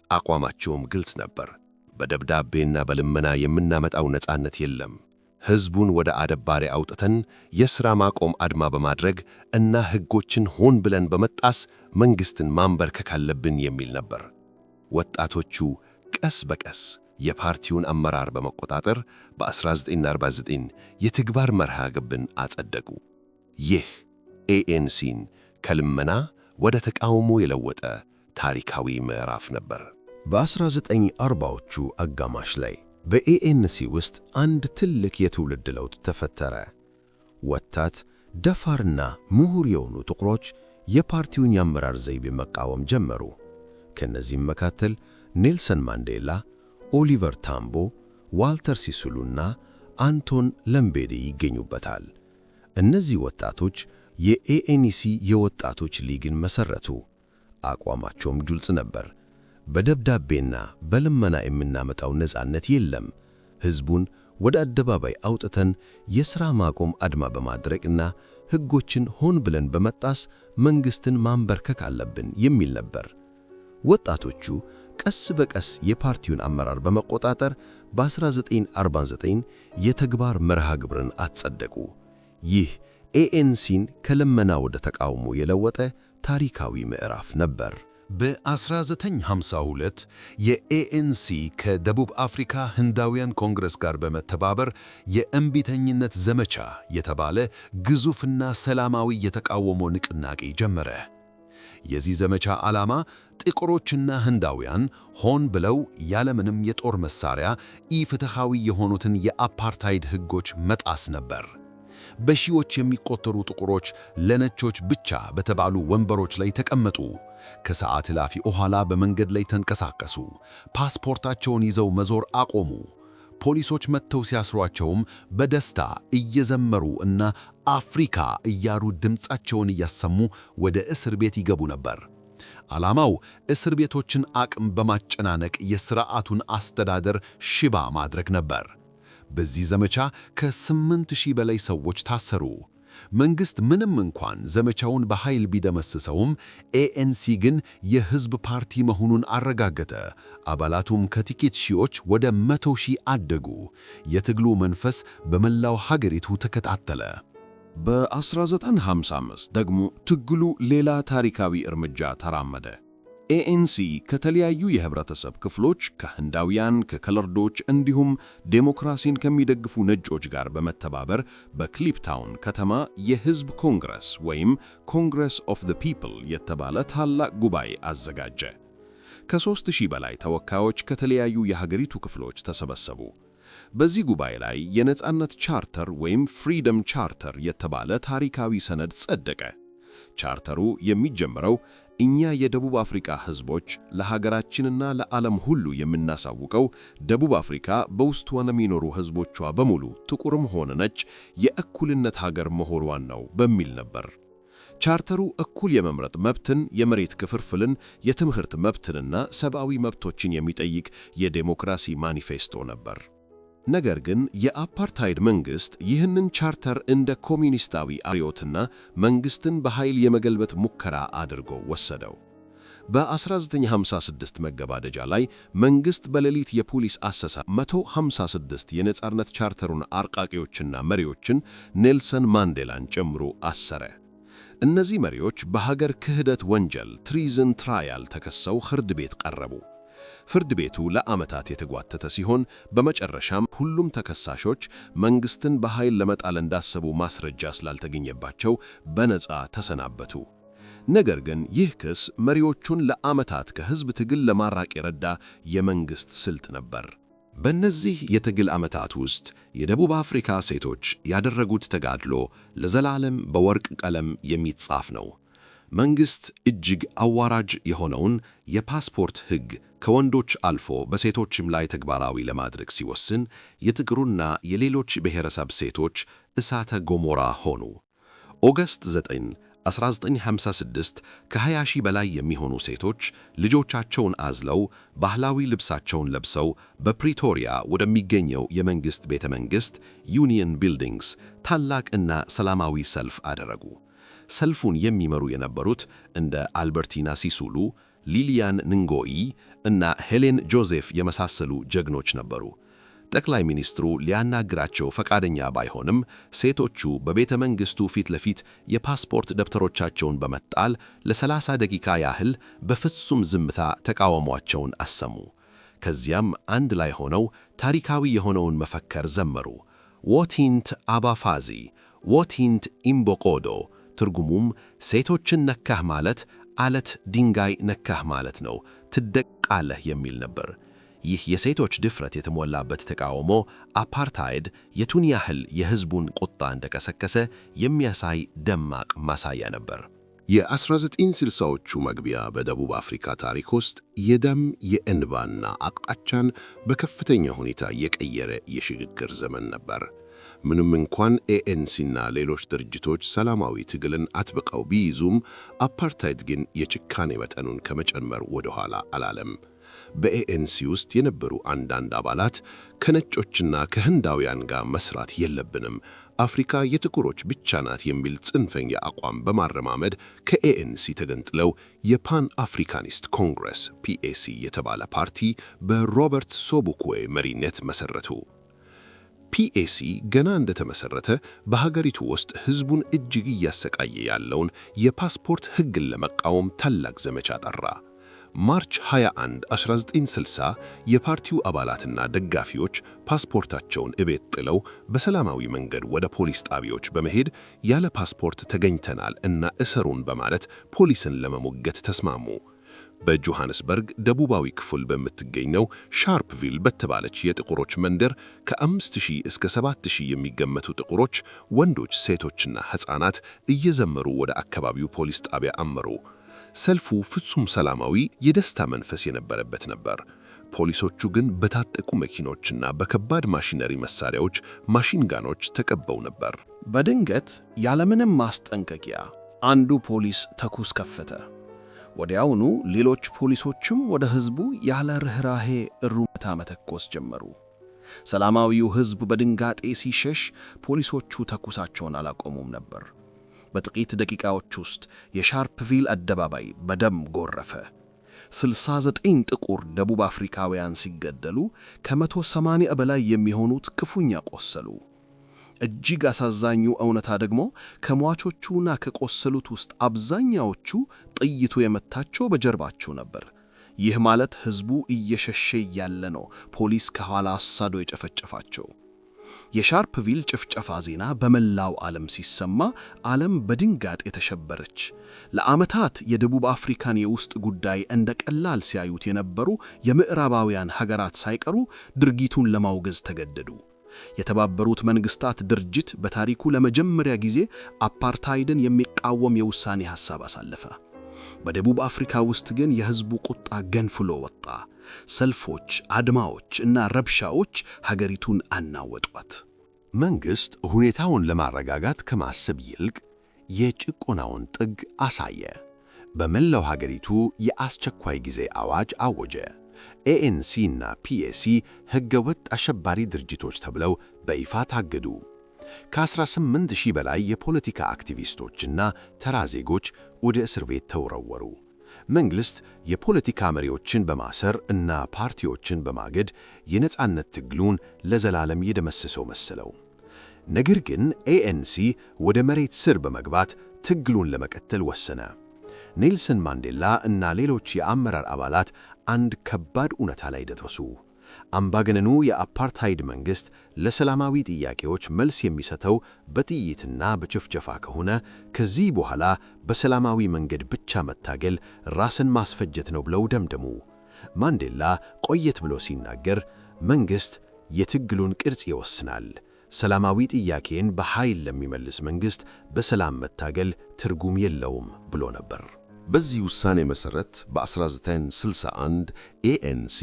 አቋማቸውም ግልጽ ነበር። በደብዳቤና በልመና የምናመጣው ነፃነት የለም። ሕዝቡን ወደ አደባባይ አውጥተን የሥራ ማቆም አድማ በማድረግ እና ሕጎችን ሆን ብለን በመጣስ መንግሥትን ማንበርከክ አለብን የሚል ነበር። ወጣቶቹ ቀስ በቀስ የፓርቲውን አመራር በመቆጣጠር በ1949 የተግባር መርሃ ግብርን አጸደቁ። ይህ ኤኤንሲን ከልመና ወደ ተቃውሞ የለወጠ ታሪካዊ ምዕራፍ ነበር። በ1940ዎቹ አጋማሽ ላይ በኤኤንሲ ውስጥ አንድ ትልቅ የትውልድ ለውጥ ተፈጠረ። ወጣት፣ ደፋርና ምሁር የሆኑ ጥቁሮች የፓርቲውን የአመራር ዘይቤ መቃወም ጀመሩ። ከነዚህም መካከል ኔልሰን ማንዴላ፣ ኦሊቨር ታምቦ፣ ዋልተር ሲሱሉና አንቶን ለምቤዴ ይገኙበታል። እነዚህ ወጣቶች የኤኤንሲ የወጣቶች ሊግን መሠረቱ። አቋማቸውም ግልጽ ነበር። በደብዳቤና በልመና የምናመጣው ነፃነት የለም። ሕዝቡን ወደ አደባባይ አውጥተን የሥራ ማቆም አድማ በማድረግና ሕጎችን ሆን ብለን በመጣስ መንግሥትን ማንበርከክ አለብን የሚል ነበር። ወጣቶቹ ቀስ በቀስ የፓርቲውን አመራር በመቆጣጠር በ1949 የተግባር መርሃ ግብርን አጸደቁ። ይህ ኤኤንሲን ከልመና ወደ ተቃውሞ የለወጠ ታሪካዊ ምዕራፍ ነበር። በ1952 የኤኤንሲ ከደቡብ አፍሪካ ህንዳውያን ኮንግረስ ጋር በመተባበር የእምቢተኝነት ዘመቻ የተባለ ግዙፍና ሰላማዊ የተቃውሞ ንቅናቄ ጀመረ። የዚህ ዘመቻ ዓላማ ጥቁሮችና ህንዳውያን ሆን ብለው ያለምንም የጦር መሳሪያ ኢፍትሐዊ የሆኑትን የአፓርታይድ ሕጎች መጣስ ነበር። በሺዎች የሚቆጠሩ ጥቁሮች ለነጮች ብቻ በተባሉ ወንበሮች ላይ ተቀመጡ። ከሰዓት እላፊ በኋላ በመንገድ ላይ ተንቀሳቀሱ። ፓስፖርታቸውን ይዘው መዞር አቆሙ። ፖሊሶች መጥተው ሲያስሯቸውም በደስታ እየዘመሩ እና አፍሪካ እያሉ ድምፃቸውን እያሰሙ ወደ እስር ቤት ይገቡ ነበር። ዓላማው እስር ቤቶችን አቅም በማጨናነቅ የሥርዓቱን አስተዳደር ሽባ ማድረግ ነበር። በዚህ ዘመቻ ከ8,000 በላይ ሰዎች ታሰሩ። መንግሥት ምንም እንኳን ዘመቻውን በኃይል ቢደመስሰውም ኤኤንሲ ግን የሕዝብ ፓርቲ መሆኑን አረጋገጠ። አባላቱም ከጥቂት ሺዎች ወደ 100,000 አደጉ። የትግሉ መንፈስ በመላው ሀገሪቱ ተከታተለ። በ1955 ደግሞ ትግሉ ሌላ ታሪካዊ እርምጃ ተራመደ። ኤኤንሲ ከተለያዩ የህብረተሰብ ክፍሎች ከህንዳውያን፣ ከከለርዶች እንዲሁም ዴሞክራሲን ከሚደግፉ ነጮች ጋር በመተባበር በክሊፕታውን ከተማ የህዝብ ኮንግረስ ወይም ኮንግረስ ኦፍ ዘ ፒፕል የተባለ ታላቅ ጉባኤ አዘጋጀ። ከ3000 በላይ ተወካዮች ከተለያዩ የሀገሪቱ ክፍሎች ተሰበሰቡ። በዚህ ጉባኤ ላይ የነጻነት ቻርተር ወይም ፍሪደም ቻርተር የተባለ ታሪካዊ ሰነድ ጸደቀ። ቻርተሩ የሚጀምረው እኛ የደቡብ አፍሪካ ህዝቦች ለሀገራችንና ለዓለም ሁሉ የምናሳውቀው ደቡብ አፍሪካ በውስጧ ለሚኖሩ ህዝቦቿ በሙሉ ጥቁርም ሆነ ነጭ የእኩልነት ሀገር መሆኗን ነው በሚል ነበር። ቻርተሩ እኩል የመምረጥ መብትን፣ የመሬት ክፍፍልን፣ የትምህርት መብትንና ሰብአዊ መብቶችን የሚጠይቅ የዴሞክራሲ ማኒፌስቶ ነበር። ነገር ግን የአፓርታይድ መንግስት ይህንን ቻርተር እንደ ኮሚኒስታዊ አብዮትና መንግስትን በኃይል የመገልበጥ ሙከራ አድርጎ ወሰደው። በ1956 መገባደጃ ላይ መንግስት በሌሊት የፖሊስ አሰሳ 156 የነጻነት ቻርተሩን አርቃቂዎችና መሪዎችን ኔልሰን ማንዴላን ጨምሮ አሰረ። እነዚህ መሪዎች በሀገር ክህደት ወንጀል ትሪዝን ትራያል ተከሰው ፍርድ ቤት ቀረቡ። ፍርድ ቤቱ ለዓመታት የተጓተተ ሲሆን በመጨረሻም ሁሉም ተከሳሾች መንግስትን በኃይል ለመጣል እንዳሰቡ ማስረጃ ስላልተገኘባቸው በነፃ ተሰናበቱ። ነገር ግን ይህ ክስ መሪዎቹን ለዓመታት ከህዝብ ትግል ለማራቅ የረዳ የመንግስት ስልት ነበር። በእነዚህ የትግል ዓመታት ውስጥ የደቡብ አፍሪካ ሴቶች ያደረጉት ተጋድሎ ለዘላለም በወርቅ ቀለም የሚጻፍ ነው። መንግስት እጅግ አዋራጅ የሆነውን የፓስፖርት ሕግ ከወንዶች አልፎ በሴቶችም ላይ ተግባራዊ ለማድረግ ሲወስን የጥቁርና የሌሎች ብሔረሰብ ሴቶች እሳተ ገሞራ ሆኑ። ኦገስት 9 1956 ከ20 ሺህ በላይ የሚሆኑ ሴቶች ልጆቻቸውን አዝለው ባህላዊ ልብሳቸውን ለብሰው በፕሪቶሪያ ወደሚገኘው የመንግስት ቤተ መንግስት ዩኒየን ቢልዲንግስ ታላቅና ሰላማዊ ሰልፍ አደረጉ። ሰልፉን የሚመሩ የነበሩት እንደ አልበርቲና ሲሱሉ፣ ሊሊያን ንንጎኢ እና ሄሌን ጆዜፍ የመሳሰሉ ጀግኖች ነበሩ። ጠቅላይ ሚኒስትሩ ሊያናግራቸው ፈቃደኛ ባይሆንም ሴቶቹ በቤተ መንግስቱ ፊት ለፊት የፓስፖርት ደብተሮቻቸውን በመጣል ለ30 ደቂቃ ያህል በፍጹም ዝምታ ተቃውሟቸውን አሰሙ። ከዚያም አንድ ላይ ሆነው ታሪካዊ የሆነውን መፈክር ዘመሩ። ዎቲንት አባፋዚ ዎቲንት ኢምቦቆዶ፣ ትርጉሙም ሴቶችን ነካህ ማለት አለት ድንጋይ ነካህ ማለት ነው፣ ትደቃለህ የሚል ነበር። ይህ የሴቶች ድፍረት የተሞላበት ተቃውሞ አፓርታይድ የቱን ያህል የህዝቡን ቁጣ እንደቀሰቀሰ የሚያሳይ ደማቅ ማሳያ ነበር። የ1960ዎቹ መግቢያ በደቡብ አፍሪካ ታሪክ ውስጥ የደም የእንባና አቅጣጫን በከፍተኛ ሁኔታ የቀየረ የሽግግር ዘመን ነበር። ምንም እንኳን ኤኤንሲና ሌሎች ድርጅቶች ሰላማዊ ትግልን አጥብቀው ቢይዙም አፓርታይድ ግን የጭካኔ መጠኑን ከመጨመር ወደ ኋላ አላለም። በኤኤንሲ ውስጥ የነበሩ አንዳንድ አባላት ከነጮችና ከህንዳውያን ጋር መስራት የለብንም፣ አፍሪካ የጥቁሮች ብቻ ናት የሚል ጽንፈኛ አቋም በማረማመድ ከኤኤንሲ ተገንጥለው የፓን አፍሪካኒስት ኮንግረስ ፒኤሲ የተባለ ፓርቲ በሮበርት ሶቡኩዌ መሪነት መሰረቱ። ፒኤሲ ገና እንደተመሰረተ በሀገሪቱ ውስጥ ህዝቡን እጅግ እያሰቃየ ያለውን የፓስፖርት ሕግን ለመቃወም ታላቅ ዘመቻ ጠራ። ማርች 21 1960 የፓርቲው አባላትና ደጋፊዎች ፓስፖርታቸውን እቤት ጥለው በሰላማዊ መንገድ ወደ ፖሊስ ጣቢያዎች በመሄድ ያለ ፓስፖርት ተገኝተናል እና እሰሩን በማለት ፖሊስን ለመሞገት ተስማሙ። በጆሃንስበርግ ደቡባዊ ክፍል በምትገኘው ሻርፕቪል በተባለች የጥቁሮች መንደር ከ5000 እስከ 7000 የሚገመቱ ጥቁሮች ወንዶች፣ ሴቶችና ሕፃናት እየዘመሩ ወደ አካባቢው ፖሊስ ጣቢያ አመሩ። ሰልፉ ፍጹም ሰላማዊ፣ የደስታ መንፈስ የነበረበት ነበር። ፖሊሶቹ ግን በታጠቁ መኪኖችና በከባድ ማሽነሪ መሳሪያዎች ማሽንጋኖች ተከበው ነበር። በድንገት ያለምንም ማስጠንቀቂያ አንዱ ፖሊስ ተኩስ ከፈተ። ወዲያውኑ ሌሎች ፖሊሶችም ወደ ሕዝቡ ያለ ርኅራኄ እሩምታ መተኮስ ጀመሩ። ሰላማዊው ሕዝብ በድንጋጤ ሲሸሽ፣ ፖሊሶቹ ተኩሳቸውን አላቆሙም ነበር። በጥቂት ደቂቃዎች ውስጥ የሻርፕቪል አደባባይ በደም ጎረፈ። 69 ጥቁር ደቡብ አፍሪካውያን ሲገደሉ ከ180 በላይ የሚሆኑት ክፉኛ ቆሰሉ። እጅግ አሳዛኙ እውነታ ደግሞ ከሟቾቹና ከቆሰሉት ውስጥ አብዛኛዎቹ ጥይቱ የመታቸው በጀርባቸው ነበር። ይህ ማለት ሕዝቡ እየሸሸ ያለ ነው ፖሊስ ከኋላ አሳዶ የጨፈጨፋቸው። የሻርፕቪል ጭፍጨፋ ዜና በመላው ዓለም ሲሰማ ዓለም በድንጋጤ ተሸበረች። ለዓመታት የደቡብ አፍሪካን የውስጥ ጉዳይ እንደ ቀላል ሲያዩት የነበሩ የምዕራባውያን ሀገራት ሳይቀሩ ድርጊቱን ለማውገዝ ተገደዱ። የተባበሩት መንግስታት ድርጅት በታሪኩ ለመጀመሪያ ጊዜ አፓርታይድን የሚቃወም የውሳኔ ሐሳብ አሳለፈ። በደቡብ አፍሪካ ውስጥ ግን የሕዝቡ ቁጣ ገንፍሎ ወጣ። ሰልፎች፣ አድማዎች እና ረብሻዎች ሀገሪቱን አናወጧት። መንግሥት ሁኔታውን ለማረጋጋት ከማሰብ ይልቅ የጭቆናውን ጥግ አሳየ። በመላው ሀገሪቱ የአስቸኳይ ጊዜ አዋጅ አወጀ። ኤኤንሲ እና ፒኤሲ ሕገወጥ አሸባሪ ድርጅቶች ተብለው በይፋ ታገዱ። ከ18,000 በላይ የፖለቲካ አክቲቪስቶችና ተራ ዜጎች ወደ እስር ቤት ተወረወሩ። መንግሥት የፖለቲካ መሪዎችን በማሰር እና ፓርቲዎችን በማገድ የነጻነት ትግሉን ለዘላለም የደመሰሰው መሰለው። ነገር ግን ኤኤንሲ ወደ መሬት ስር በመግባት ትግሉን ለመቀጠል ወሰነ። ኔልሰን ማንዴላ እና ሌሎች የአመራር አባላት አንድ ከባድ እውነታ ላይ ደረሱ። አምባገነኑ የአፓርታይድ መንግሥት ለሰላማዊ ጥያቄዎች መልስ የሚሰጠው በጥይትና በጭፍጨፋ ከሆነ ከዚህ በኋላ በሰላማዊ መንገድ ብቻ መታገል ራስን ማስፈጀት ነው ብለው ደምደሙ። ማንዴላ ቆየት ብሎ ሲናገር መንግሥት የትግሉን ቅርጽ ይወስናል፣ ሰላማዊ ጥያቄን በኃይል ለሚመልስ መንግሥት በሰላም መታገል ትርጉም የለውም ብሎ ነበር። በዚህ ውሳኔ መሠረት በ1961 ኤኤንሲ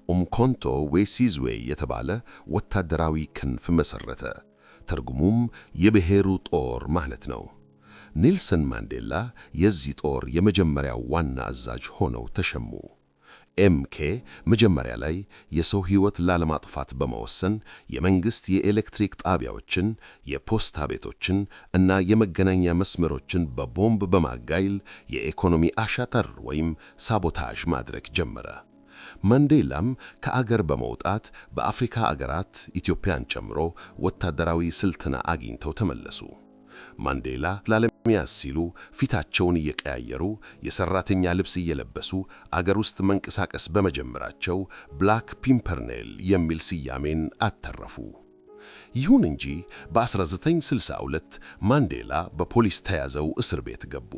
ኡምኮንቶ ዌሲዝዌ የተባለ ወታደራዊ ክንፍ መሠረተ። ትርጉሙም የብሔሩ ጦር ማለት ነው። ኔልሰን ማንዴላ የዚህ ጦር የመጀመሪያው ዋና አዛዥ ሆነው ተሸሙ። ኤምኬ መጀመሪያ ላይ የሰው ሕይወት ላለማጥፋት በመወሰን የመንግሥት የኤሌክትሪክ ጣቢያዎችን፣ የፖስታ ቤቶችን እና የመገናኛ መስመሮችን በቦምብ በማጋየት የኢኮኖሚ አሻጥር ወይም ሳቦታጅ ማድረግ ጀመረ። ማንዴላም ከአገር በመውጣት በአፍሪካ አገራት ኢትዮጵያን ጨምሮ ወታደራዊ ስልጠና አግኝተው ተመለሱ። ማንዴላ ላለመያዝ ሲሉ ፊታቸውን እየቀያየሩ የሰራተኛ ልብስ እየለበሱ አገር ውስጥ መንቀሳቀስ በመጀመራቸው ብላክ ፒምፐርኔል የሚል ስያሜን አተረፉ። ይሁን እንጂ በ1962 ማንዴላ በፖሊስ ተያዘው እስር ቤት ገቡ።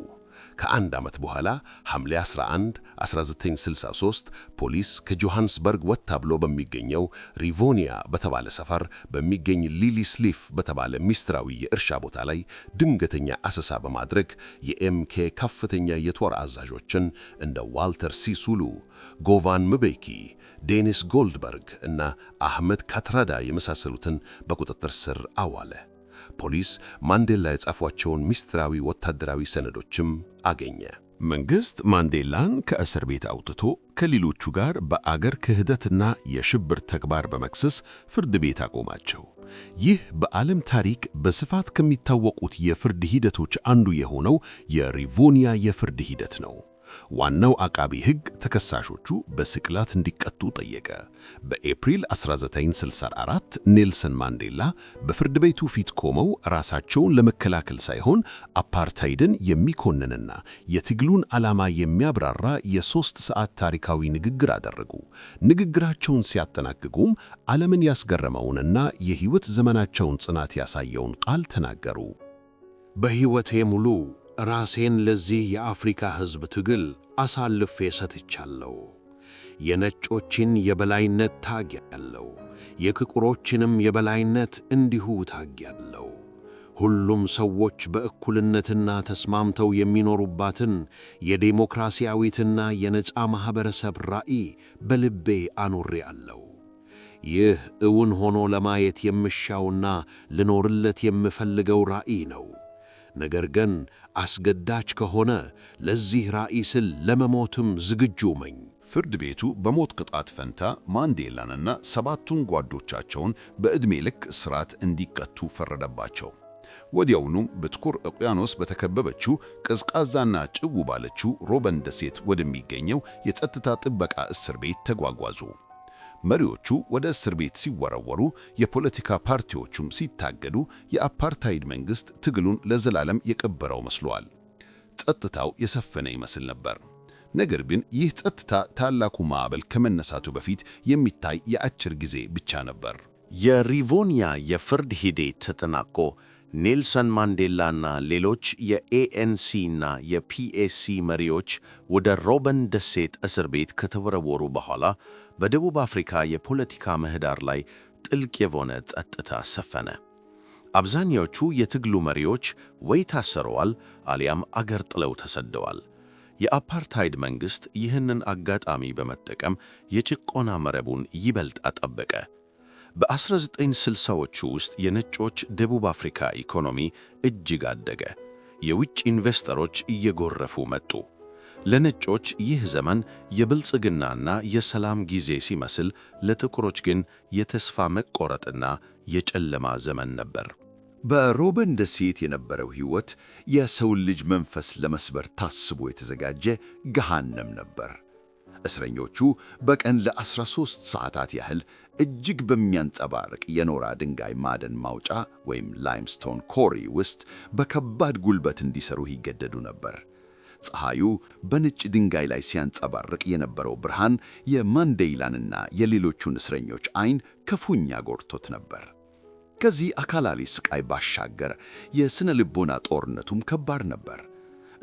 ከአንድ ዓመት በኋላ ሐምሌ 11 1963 ፖሊስ ከጆሃንስበርግ ወጣ ብሎ በሚገኘው ሪቮኒያ በተባለ ሰፈር በሚገኝ ሊሊስሊፍ በተባለ ሚስጥራዊ የእርሻ ቦታ ላይ ድንገተኛ አሰሳ በማድረግ የኤምኬ ከፍተኛ የጦር አዛዦችን እንደ ዋልተር ሲሱሉ፣ ጎቫን ምቤኪ፣ ዴኒስ ጎልድበርግ እና አህመድ ካትራዳ የመሳሰሉትን በቁጥጥር ስር አዋለ። ፖሊስ ማንዴላ የጻፏቸውን ሚስጥራዊ ወታደራዊ ሰነዶችም አገኘ። መንግሥት ማንዴላን ከእስር ቤት አውጥቶ ከሌሎቹ ጋር በአገር ክህደትና የሽብር ተግባር በመክሰስ ፍርድ ቤት አቆማቸው። ይህ በዓለም ታሪክ በስፋት ከሚታወቁት የፍርድ ሂደቶች አንዱ የሆነው የሪቮኒያ የፍርድ ሂደት ነው። ዋናው አቃቢ ሕግ ተከሳሾቹ በስቅላት እንዲቀጡ ጠየቀ። በኤፕሪል 1964 ኔልሰን ማንዴላ በፍርድ ቤቱ ፊት ቆመው ራሳቸውን ለመከላከል ሳይሆን አፓርታይድን የሚኮንንና የትግሉን ዓላማ የሚያብራራ የ3 ሰዓት ታሪካዊ ንግግር አደረጉ። ንግግራቸውን ሲያጠናቅቁም ዓለምን ያስገረመውንና የሕይወት ዘመናቸውን ጽናት ያሳየውን ቃል ተናገሩ። በሕይወቴ ሙሉ ራሴን ለዚህ የአፍሪካ ሕዝብ ትግል አሳልፌ ሰጥቻለሁ። የነጮችን የበላይነት ታግያለሁ፣ የጥቁሮችንም የበላይነት እንዲሁ ታግያለሁ። ሁሉም ሰዎች በእኩልነትና ተስማምተው የሚኖሩባትን የዴሞክራሲያዊትና የነጻ ማኅበረሰብ ራዕይ በልቤ አኑሬአለሁ። ይህ እውን ሆኖ ለማየት የምሻውና ልኖርለት የምፈልገው ራዕይ ነው። ነገር ግን አስገዳጅ ከሆነ ለዚህ ራዕይ ስል ለመሞትም ዝግጁ ነኝ። ፍርድ ቤቱ በሞት ቅጣት ፈንታ ማንዴላንና 7ቱን ጓዶቻቸውን በዕድሜ ልክ እስራት እንዲቀጡ ፈረደባቸው። ወዲያውኑም በጥቁር ውቅያኖስ በተከበበችው ቀዝቃዛና ጭው ባለችው ሮበን ደሴት ወደሚገኘው የጸጥታ ጥበቃ እስር ቤት ተጓጓዙ። መሪዎቹ ወደ እስር ቤት ሲወረወሩ፣ የፖለቲካ ፓርቲዎቹም ሲታገዱ፣ የአፓርታይድ መንግሥት ትግሉን ለዘላለም የቀበረው መስሏል። ጸጥታው የሰፈነ ይመስል ነበር። ነገር ግን ይህ ጸጥታ ታላቁ ማዕበል ከመነሳቱ በፊት የሚታይ የአጭር ጊዜ ብቻ ነበር። የሪቮኒያ የፍርድ ሂደት ተጠናቆ ኔልሰን ማንዴላና ሌሎች የኤኤንሲና የፒኤሲ መሪዎች ወደ ሮበን ደሴት እስር ቤት ከተወረወሩ በኋላ በደቡብ አፍሪካ የፖለቲካ ምህዳር ላይ ጥልቅ የሆነ ጸጥታ ሰፈነ። አብዛኛዎቹ የትግሉ መሪዎች ወይ ታስረዋል አሊያም አገር ጥለው ተሰደዋል። የአፓርታይድ መንግሥት ይህንን አጋጣሚ በመጠቀም የጭቆና መረቡን ይበልጥ አጠበቀ። በ1960ዎቹ ውስጥ የነጮች ደቡብ አፍሪካ ኢኮኖሚ እጅግ አደገ። የውጭ ኢንቨስተሮች እየጎረፉ መጡ። ለነጮች ይህ ዘመን የብልጽግናና የሰላም ጊዜ ሲመስል፣ ለጥቁሮች ግን የተስፋ መቆረጥና የጨለማ ዘመን ነበር። በሮበን ደሴት የነበረው ሕይወት የሰውን ልጅ መንፈስ ለመስበር ታስቦ የተዘጋጀ ገሃነም ነበር። እስረኞቹ በቀን ለ13 ሰዓታት ያህል እጅግ በሚያንጸባርቅ የኖራ ድንጋይ ማዕድን ማውጫ ወይም ላይምስቶን ኮሪ ውስጥ በከባድ ጉልበት እንዲሰሩ ይገደዱ ነበር። ፀሐዩ በነጭ ድንጋይ ላይ ሲያንጸባርቅ የነበረው ብርሃን የማንዴላንና የሌሎቹን እስረኞች ዓይን ክፉኛ ጎድቶት ነበር። ከዚህ አካላዊ ስቃይ ባሻገር የሥነ ልቦና ጦርነቱም ከባድ ነበር።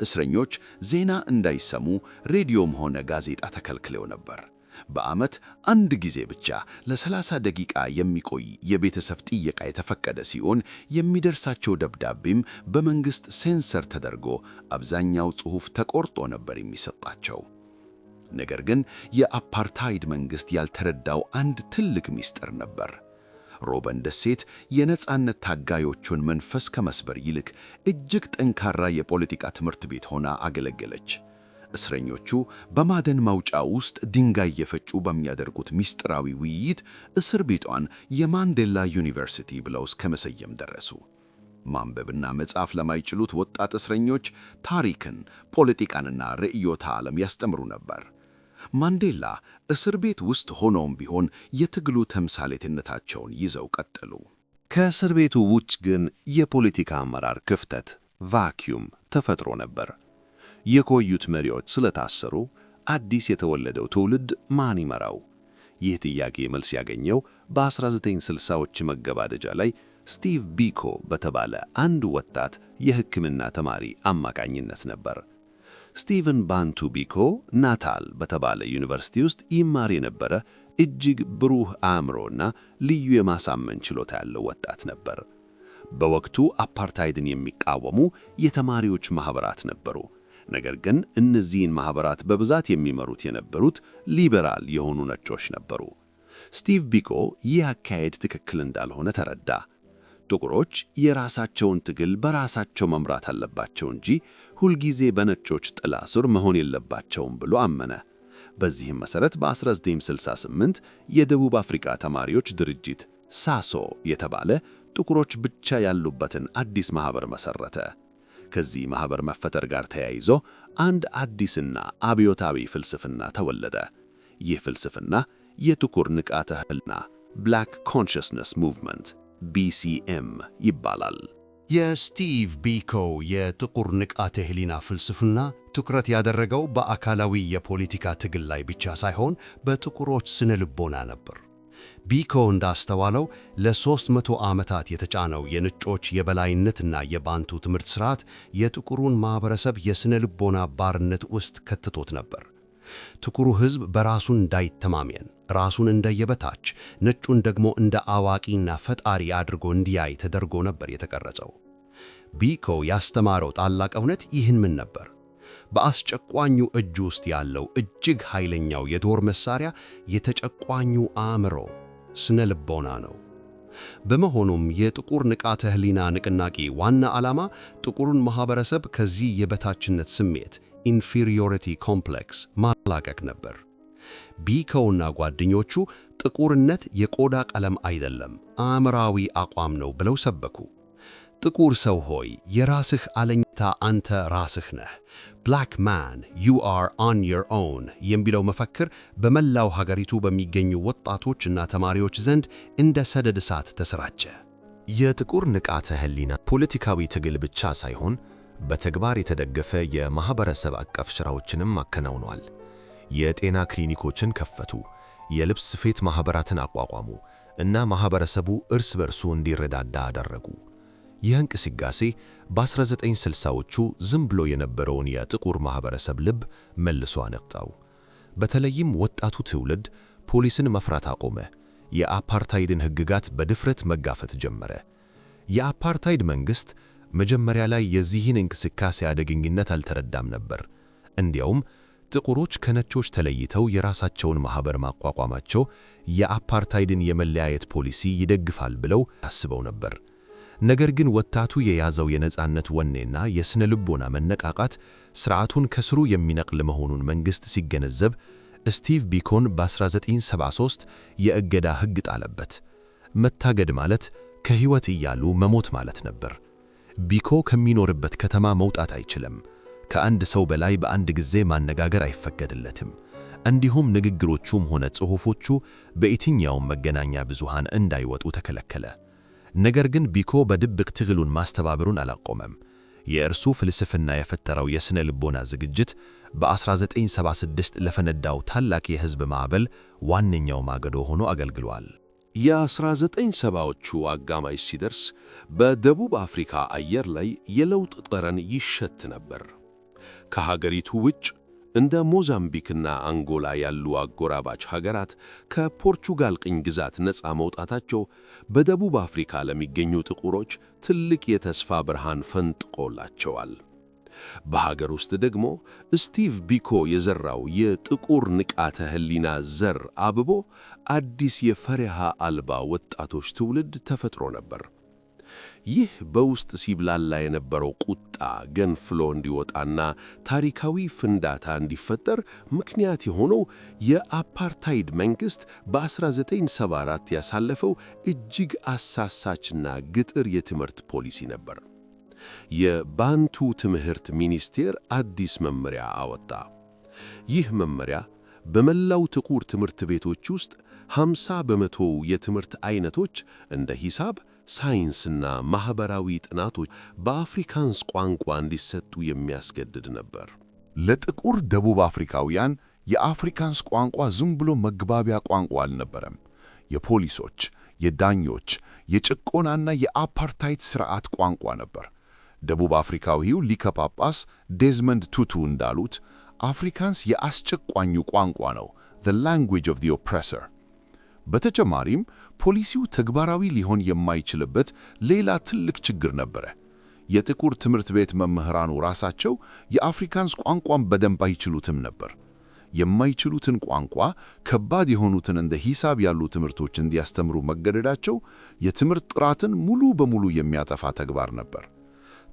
እስረኞች ዜና እንዳይሰሙ ሬዲዮም ሆነ ጋዜጣ ተከልክለው ነበር። በዓመት አንድ ጊዜ ብቻ ለ30 ደቂቃ የሚቆይ የቤተሰብ ጥየቃ የተፈቀደ ሲሆን፣ የሚደርሳቸው ደብዳቤም በመንግሥት ሴንሰር ተደርጎ አብዛኛው ጽሑፍ ተቆርጦ ነበር የሚሰጣቸው። ነገር ግን የአፓርታይድ መንግሥት ያልተረዳው አንድ ትልቅ ምስጢር ነበር። ሮበን ደሴት የነጻነት ታጋዮቹን መንፈስ ከመስበር ይልቅ እጅግ ጠንካራ የፖለቲካ ትምህርት ቤት ሆና አገለገለች። እስረኞቹ በማዕድን ማውጫ ውስጥ ድንጋይ የፈጩ በሚያደርጉት ምስጢራዊ ውይይት እስር ቤቷን የማንዴላ ዩኒቨርሲቲ ብለው እስከ መሰየም ደረሱ። ማንበብና መጻፍ ለማይችሉት ወጣት እስረኞች ታሪክን፣ ፖለቲካንና ርዕዮተ ዓለም ያስተምሩ ነበር። ማንዴላ እስር ቤት ውስጥ ሆነውም ቢሆን የትግሉ ተምሳሌትነታቸውን ይዘው ቀጠሉ። ከእስር ቤቱ ውጭ ግን የፖለቲካ አመራር ክፍተት ቫኪዩም ተፈጥሮ ነበር። የቆዩት መሪዎች ስለታሰሩ አዲስ የተወለደው ትውልድ ማን ይመራው? ይህ ጥያቄ መልስ ያገኘው በ1960ዎች መገባደጃ ላይ ስቲቭ ቢኮ በተባለ አንድ ወጣት የሕክምና ተማሪ አማካኝነት ነበር። ስቲቨን ባንቱ ቢኮ ናታል በተባለ ዩኒቨርሲቲ ውስጥ ይማር የነበረ እጅግ ብሩህ አእምሮና ልዩ የማሳመን ችሎታ ያለው ወጣት ነበር። በወቅቱ አፓርታይድን የሚቃወሙ የተማሪዎች ማኅበራት ነበሩ። ነገር ግን እነዚህን ማኅበራት በብዛት የሚመሩት የነበሩት ሊበራል የሆኑ ነጮች ነበሩ። ስቲቭ ቢኮ ይህ አካሄድ ትክክል እንዳልሆነ ተረዳ። ጥቁሮች የራሳቸውን ትግል በራሳቸው መምራት አለባቸው እንጂ ሁልጊዜ በነጮች ጥላ ስር መሆን የለባቸውም ብሎ አመነ። በዚህም መሠረት በ1968 የደቡብ አፍሪካ ተማሪዎች ድርጅት ሳሶ የተባለ ጥቁሮች ብቻ ያሉበትን አዲስ ማኅበር መሠረተ። ከዚህ ማኅበር መፈጠር ጋር ተያይዞ አንድ አዲስና አብዮታዊ ፍልስፍና ተወለደ። ይህ ፍልስፍና የጥቁር ንቃተ ህሊና ብላክ ኮንሽስነስ ሙቭመንት BCM ይባላል። የስቲቭ ቢኮ የጥቁር ንቃተ ህሊና ፍልስፍና ትኩረት ያደረገው በአካላዊ የፖለቲካ ትግል ላይ ብቻ ሳይሆን በጥቁሮች ስነ ልቦና ነበር። ቢኮ እንዳስተዋለው ለ300 ዓመታት የተጫነው የነጮች የበላይነትና የባንቱ ትምህርት ሥርዓት የጥቁሩን ማኅበረሰብ የስነ ልቦና ባርነት ውስጥ ከትቶት ነበር። ጥቁሩ ሕዝብ በራሱን እንዳይተማመን፣ ራሱን እንደ የበታች፣ ነጩን ደግሞ እንደ አዋቂና ፈጣሪ አድርጎ እንዲያይ ተደርጎ ነበር የተቀረጸው። ቢኮ ያስተማረው ታላቅ እውነት ይህን ምን ነበር? በአስጨቋኙ እጅ ውስጥ ያለው እጅግ ኃይለኛው የጦር መሳሪያ የተጨቋኙ አእምሮ ስነ ልቦና ነው። በመሆኑም የጥቁር ንቃተ ህሊና ንቅናቄ ዋና ዓላማ ጥቁሩን ማኅበረሰብ ከዚህ የበታችነት ስሜት ኢንፌሪዮሪቲ ኮምፕሌክስ ማላቀቅ ነበር። ቢኮውና ጓደኞቹ ጥቁርነት የቆዳ ቀለም አይደለም፣ አእምራዊ አቋም ነው ብለው ሰበኩ። ጥቁር ሰው ሆይ የራስህ አለኝታ የበረታ አንተ ራስህ ነህ፣ ብላክ ማን ዩ አር ኦን ዮር ኦውን የሚለው መፈክር በመላው ሀገሪቱ በሚገኙ ወጣቶችና ተማሪዎች ዘንድ እንደ ሰደድ እሳት ተሰራጨ። የጥቁር ንቃተ ህሊና ፖለቲካዊ ትግል ብቻ ሳይሆን በተግባር የተደገፈ የማህበረሰብ አቀፍ ሥራዎችንም አከናውኗል። የጤና ክሊኒኮችን ከፈቱ፣ የልብስ ስፌት ማህበራትን አቋቋሙ እና ማህበረሰቡ እርስ በርሱ እንዲረዳዳ አደረጉ። ይህ እንቅስቃሴ በ1960ዎቹ ዝም ብሎ የነበረውን የጥቁር ማህበረሰብ ልብ መልሶ አነቃው። በተለይም ወጣቱ ትውልድ ፖሊስን መፍራት አቆመ። የአፓርታይድን ሕግጋት በድፍረት መጋፈጥ ጀመረ። የአፓርታይድ መንግሥት መጀመሪያ ላይ የዚህን እንቅስቃሴ አደገኝነት አልተረዳም ነበር። እንዲያውም ጥቁሮች ከነጮች ተለይተው የራሳቸውን ማህበር ማቋቋማቸው የአፓርታይድን የመለያየት ፖሊሲ ይደግፋል ብለው አስበው ነበር። ነገር ግን ወጣቱ የያዘው የነጻነት ወኔና የስነ ልቦና መነቃቃት ስርዓቱን ከስሩ የሚነቅል መሆኑን መንግሥት ሲገነዘብ ስቲቭ ቢኮን በ1973 የእገዳ ሕግ ጣለበት። መታገድ ማለት ከሕይወት እያሉ መሞት ማለት ነበር። ቢኮ ከሚኖርበት ከተማ መውጣት አይችልም። ከአንድ ሰው በላይ በአንድ ጊዜ ማነጋገር አይፈቀድለትም። እንዲሁም ንግግሮቹም ሆነ ጽሑፎቹ በየትኛውም መገናኛ ብዙሃን እንዳይወጡ ተከለከለ። ነገር ግን ቢኮ በድብቅ ትግሉን ማስተባበሩን አላቆመም። የእርሱ ፍልስፍና የፈጠረው የስነ ልቦና ዝግጅት በ1976 ለፈነዳው ታላቅ የሕዝብ ማዕበል ዋነኛው ማገዶ ሆኖ አገልግሏል። የ1970ዎቹ አጋማሽ ሲደርስ በደቡብ አፍሪካ አየር ላይ የለውጥ ጠረን ይሸት ነበር። ከሀገሪቱ ውጭ እንደ ሞዛምቢክና አንጎላ ያሉ አጎራባች ሀገራት ከፖርቹጋል ቅኝ ግዛት ነፃ መውጣታቸው በደቡብ አፍሪካ ለሚገኙ ጥቁሮች ትልቅ የተስፋ ብርሃን ፈንጥቆላቸዋል። በሀገር ውስጥ ደግሞ ስቲቭ ቢኮ የዘራው የጥቁር ንቃተ ህሊና ዘር አብቦ አዲስ የፈሪሃ አልባ ወጣቶች ትውልድ ተፈጥሮ ነበር። ይህ በውስጥ ሲብላላ የነበረው ቁጣ ገንፍሎ እንዲወጣና ታሪካዊ ፍንዳታ እንዲፈጠር ምክንያት የሆነው የአፓርታይድ መንግሥት በ1974 ያሳለፈው እጅግ አሳሳችና ግጥር የትምህርት ፖሊሲ ነበር። የባንቱ ትምህርት ሚኒስቴር አዲስ መመሪያ አወጣ። ይህ መመሪያ በመላው ጥቁር ትምህርት ቤቶች ውስጥ 50% የትምህርት አይነቶች እንደ ሂሳብ፣ ሳይንስና ማህበራዊ ጥናቶች በአፍሪካንስ ቋንቋ እንዲሰጡ የሚያስገድድ ነበር። ለጥቁር ደቡብ አፍሪካውያን የአፍሪካንስ ቋንቋ ዝም ብሎ መግባቢያ ቋንቋ አልነበረም። የፖሊሶች፣ የዳኞች፣ የጭቆናና የአፓርታይድ ሥርዓት ቋንቋ ነበር። ደቡብ አፍሪካዊው ሊቀ ጳጳስ ዴዝመንድ ቱቱ እንዳሉት አፍሪካንስ የአስጨቋኙ ቋንቋ ነው፣ the language of the oppressor። በተጨማሪም ፖሊሲው ተግባራዊ ሊሆን የማይችልበት ሌላ ትልቅ ችግር ነበረ። የጥቁር ትምህርት ቤት መምህራኑ ራሳቸው የአፍሪካንስ ቋንቋን በደንብ አይችሉትም ነበር። የማይችሉትን ቋንቋ ከባድ የሆኑትን እንደ ሂሳብ ያሉ ትምህርቶች እንዲያስተምሩ መገደዳቸው የትምህርት ጥራትን ሙሉ በሙሉ የሚያጠፋ ተግባር ነበር።